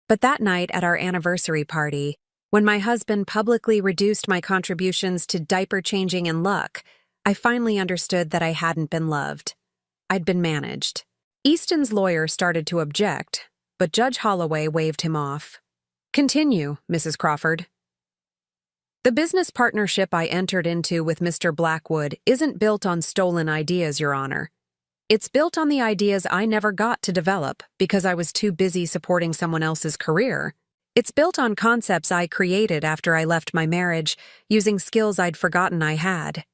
A: But that night at our anniversary party, when my husband publicly reduced my contributions to diaper changing and luck, I finally understood that I hadn't been loved. I'd been managed. Easton's lawyer started to object, but Judge Holloway waved him off. "Continue, Mrs. Crawford." "The business partnership I entered into with Mr. Blackwood isn't built on stolen ideas, Your Honor. It's built on the ideas I never got to develop because I was too busy supporting someone else's career. It's built on concepts I created after I left my marriage, using skills I'd forgotten I had.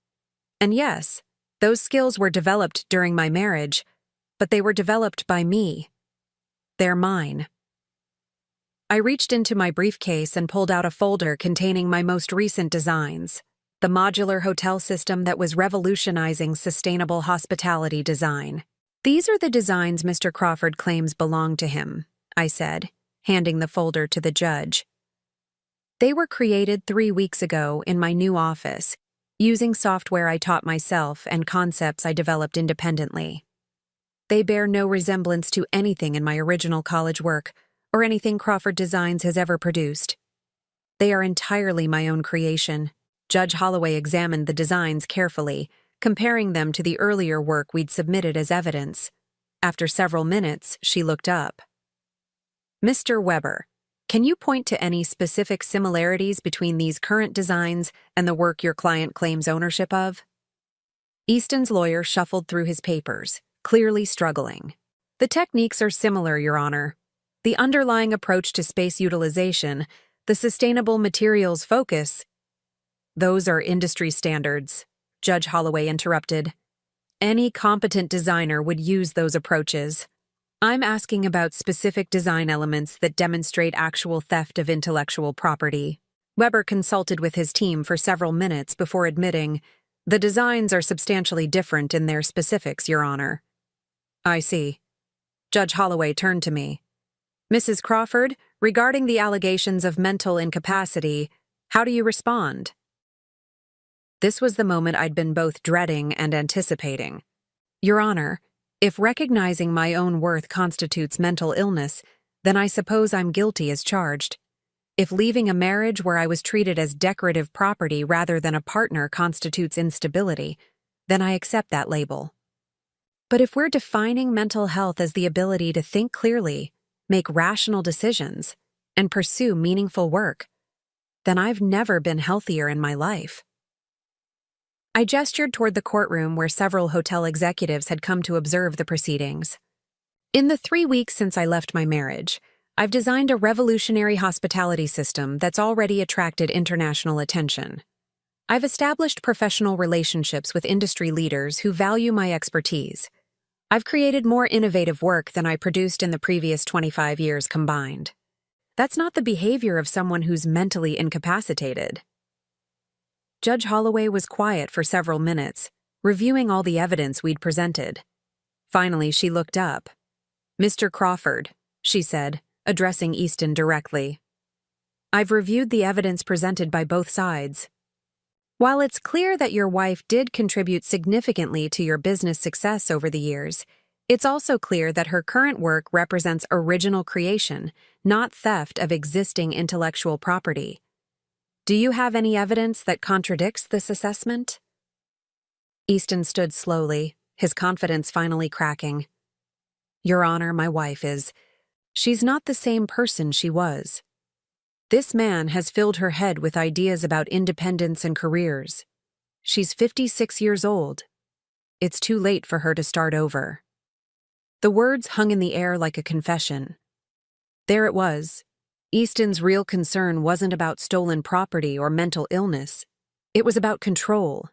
A: And yes, those skills were developed during my marriage, but they were developed by me. They're mine." I reached into my briefcase and pulled out a folder containing my most recent designs, the modular hotel system that was revolutionizing sustainable hospitality design. "These are the designs Mr. Crawford claims belong to him," I said, handing the folder to the judge. "They were created 3 weeks ago in my new office, using software I taught myself and concepts I developed independently. They bear no resemblance to anything in my original college work or anything Crawford Designs has ever produced. They are entirely my own creation." Judge Holloway examined the designs carefully, comparing them to the earlier work we'd submitted as evidence. After several minutes, she looked up. "Mr. Weber, can you point to any specific similarities between these current designs and the work your client claims ownership of?" Easton's lawyer shuffled through his papers, clearly struggling. "The techniques are similar, Your Honor. The underlying approach to space utilization, the sustainable materials focus—" "Those are industry standards," Judge Holloway interrupted. "Any competent designer would use those approaches. I'm asking about specific design elements that demonstrate actual theft of intellectual property." Weber consulted with his team for several minutes before admitting, "The designs are substantially different in their specifics, Your Honor." "I see." Judge Holloway turned to me. "Mrs. Crawford, Regarding the allegations of mental incapacity, how do you respond? This was the moment I'd been both dreading and anticipating. Your Honor, if recognizing my own worth constitutes mental illness, then I suppose I'm guilty as charged. If leaving a marriage where I was treated as decorative property rather than a partner constitutes instability, then I accept that label. But if we're defining mental health as the ability to think clearly, make rational decisions, and pursue meaningful work, then I've never been healthier in my life. I gestured toward the courtroom where several hotel executives had come to observe the proceedings. In the 3 weeks since I left my marriage, I've designed a revolutionary hospitality system that's already attracted international attention. I've established professional relationships with industry leaders who value my expertise. I've created more innovative work than I produced in the previous 25 years combined. That's not the behavior of someone who's mentally incapacitated. Judge Holloway was quiet for several minutes, reviewing all the evidence we'd presented. Finally, she looked up. "Mr. Crawford," she said, addressing Easton directly. "I've reviewed the evidence presented by both sides. While it's clear that your wife did contribute significantly to your business success over the years, it's also clear that her current work represents original creation, not theft of existing intellectual property. Do you have any evidence that contradicts this assessment?" Easton stood slowly, his confidence finally cracking. "Your Honor, my wife is. She's not the same person she was. This man has filled her head with ideas about independence and careers. She's 56 years old. It's too late for her to start over." The words hung in the air like a confession. There it was. Easton's real concern wasn't about stolen property or mental illness. It was about control.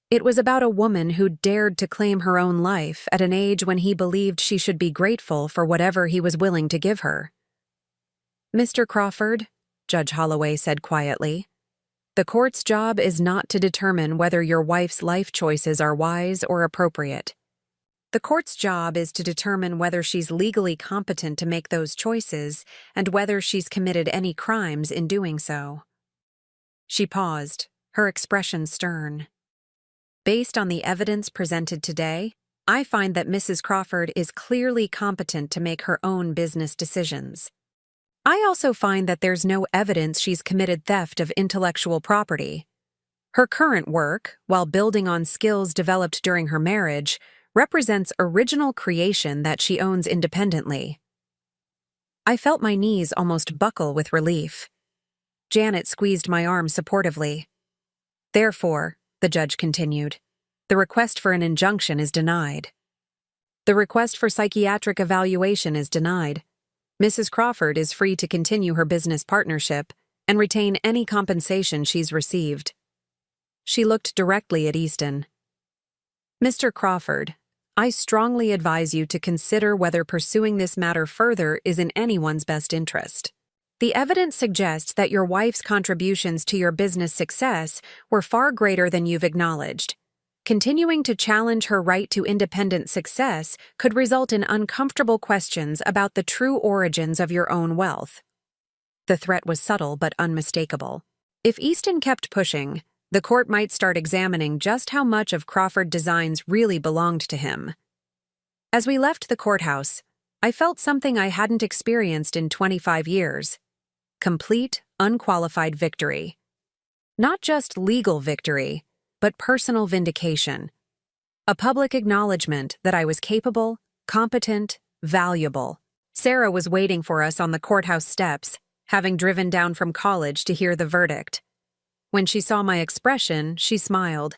A: It was about a woman who dared to claim her own life at an age when he believed she should be grateful for whatever he was willing to give her. "Mr. Crawford," Judge Holloway said quietly, "the court's job is not to determine whether your wife's life choices are wise or appropriate. The court's job is to determine whether she's legally competent to make those choices and whether she's committed any crimes in doing so." She paused, her expression stern. "Based on the evidence presented today, I find that Mrs. Crawford is clearly competent to make her own business decisions. I also find that there's no evidence she's committed theft of intellectual property. Her current work, while building on skills developed during her marriage, represents original creation that she owns independently." I felt my knees almost buckle with relief. Janet squeezed my arm supportively. "Therefore," the judge continued, "the request for an injunction is denied. The request for psychiatric evaluation is denied. Mrs. Crawford is free to continue her business partnership and retain any compensation she's received." She looked directly at Easton. "Mr. Crawford, I strongly advise you to consider whether pursuing this matter further is in anyone's best interest. The evidence suggests that your wife's contributions to your business success were far greater than you've acknowledged. Continuing to challenge her right to independent success could result in uncomfortable questions about the true origins of your own wealth." The threat was subtle but unmistakable. If Easton kept pushing, the court might start examining just how much of Crawford Designs really belonged to him. As we left the courthouse, I felt something I hadn't experienced in 25 years. Complete, unqualified victory. Not just legal victory, but personal vindication. A public acknowledgement that I was capable, competent, valuable. Sarah was waiting for us on the courthouse steps, having driven down from college to hear the verdict. When she saw my expression, she smiled.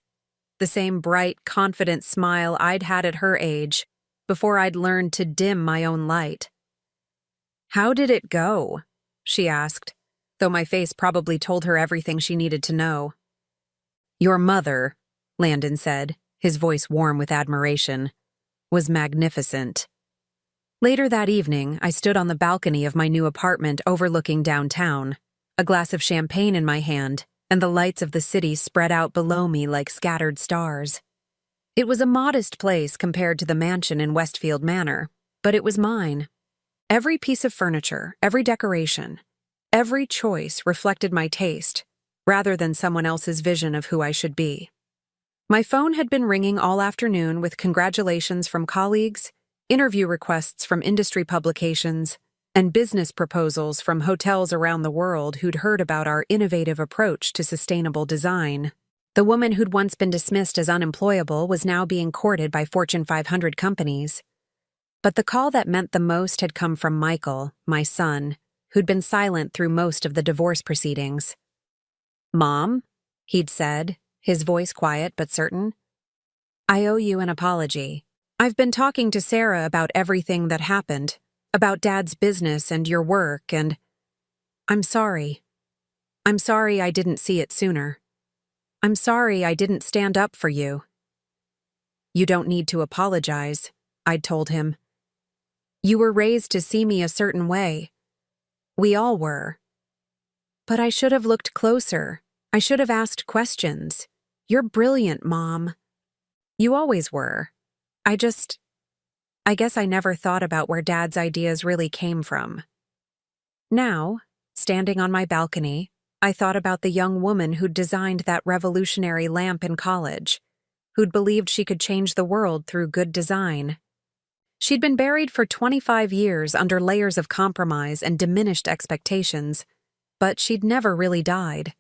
A: The same bright, confident smile I'd had at her age, before I'd learned to dim my own light. "How did it go?" she asked, though my face probably told her everything she needed to know. "Your mother," Landon said, his voice warm with admiration, "was magnificent." Later that evening, I stood on the balcony of my new apartment overlooking downtown, a glass of champagne in my hand, and the lights of the city spread out below me like scattered stars. It was a modest place compared to the mansion in Westfield Manor, but it was mine. Every piece of furniture, every decoration, every choice reflected my taste, rather than someone else's vision of who I should be. My phone had been ringing all afternoon with congratulations from colleagues, interview requests from industry publications, and business proposals from hotels around the world who'd heard about our innovative approach to sustainable design. The woman who'd once been dismissed as unemployable was now being courted by Fortune 500 companies. But the call that meant the most had come from Michael, my son, who'd been silent through most of the divorce proceedings. "Mom," he'd said, his voice quiet but certain, "I owe you an apology. I've been talking to Sarah about everything that happened, about Dad's business and your work, and I'm sorry. I'm sorry I didn't see it sooner. I'm sorry I didn't stand up for you." "You don't need to apologize," I'd told him. "You were raised to see me a certain way. We all were. But I should have looked closer. I should have asked questions. You're brilliant, Mom. You always were. I guess I never thought about where Dad's ideas really came from." Now, standing on my balcony, I thought about the young woman who'd designed that revolutionary lamp in college, who'd believed she could change the world through good design. She'd been buried for 25 years under layers of compromise and diminished expectations, but she'd never really died.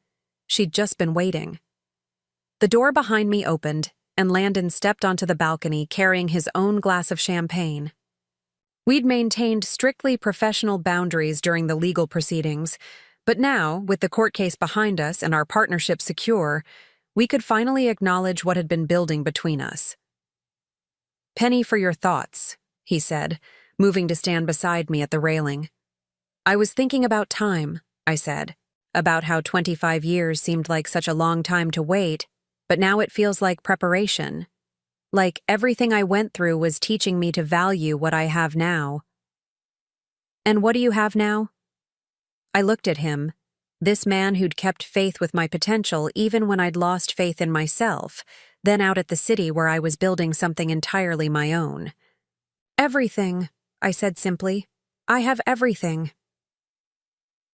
A: She'd just been waiting. The door behind me opened, and Landon stepped onto the balcony carrying his own glass of champagne. We'd maintained strictly professional boundaries during the legal proceedings, but now, with the court case behind us and our partnership secure, we could finally acknowledge what had been building between us. "Penny for your thoughts," he said, moving to stand beside me at the railing. "I was thinking about time," I said, "about how 25 years seemed like such a long time to wait, but now it feels like preparation. Like everything I went through was teaching me to value what I have now." "And what do you have now?" I looked at him, this man who'd kept faith with my potential even when I'd lost faith in myself, then out at the city where I was building something entirely my own. "Everything," I said simply. "I have everything."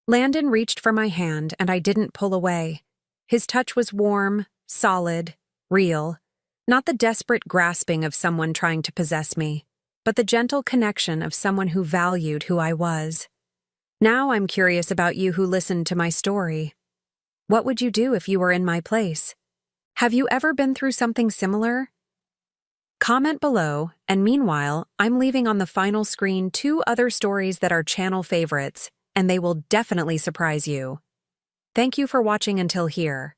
A: Landon reached for my hand, and I didn't pull away. His touch was warm, solid, real, not the desperate grasping of someone trying to possess me, but the gentle connection of someone who valued who I was. Now I'm curious about you who listened to my story. What would you do if you were in my place? Have you ever been through something similar? Comment below, and meanwhile, I'm leaving on the final screen 2 other stories that are channel favorites, and they will definitely surprise you. Thank you for watching until here.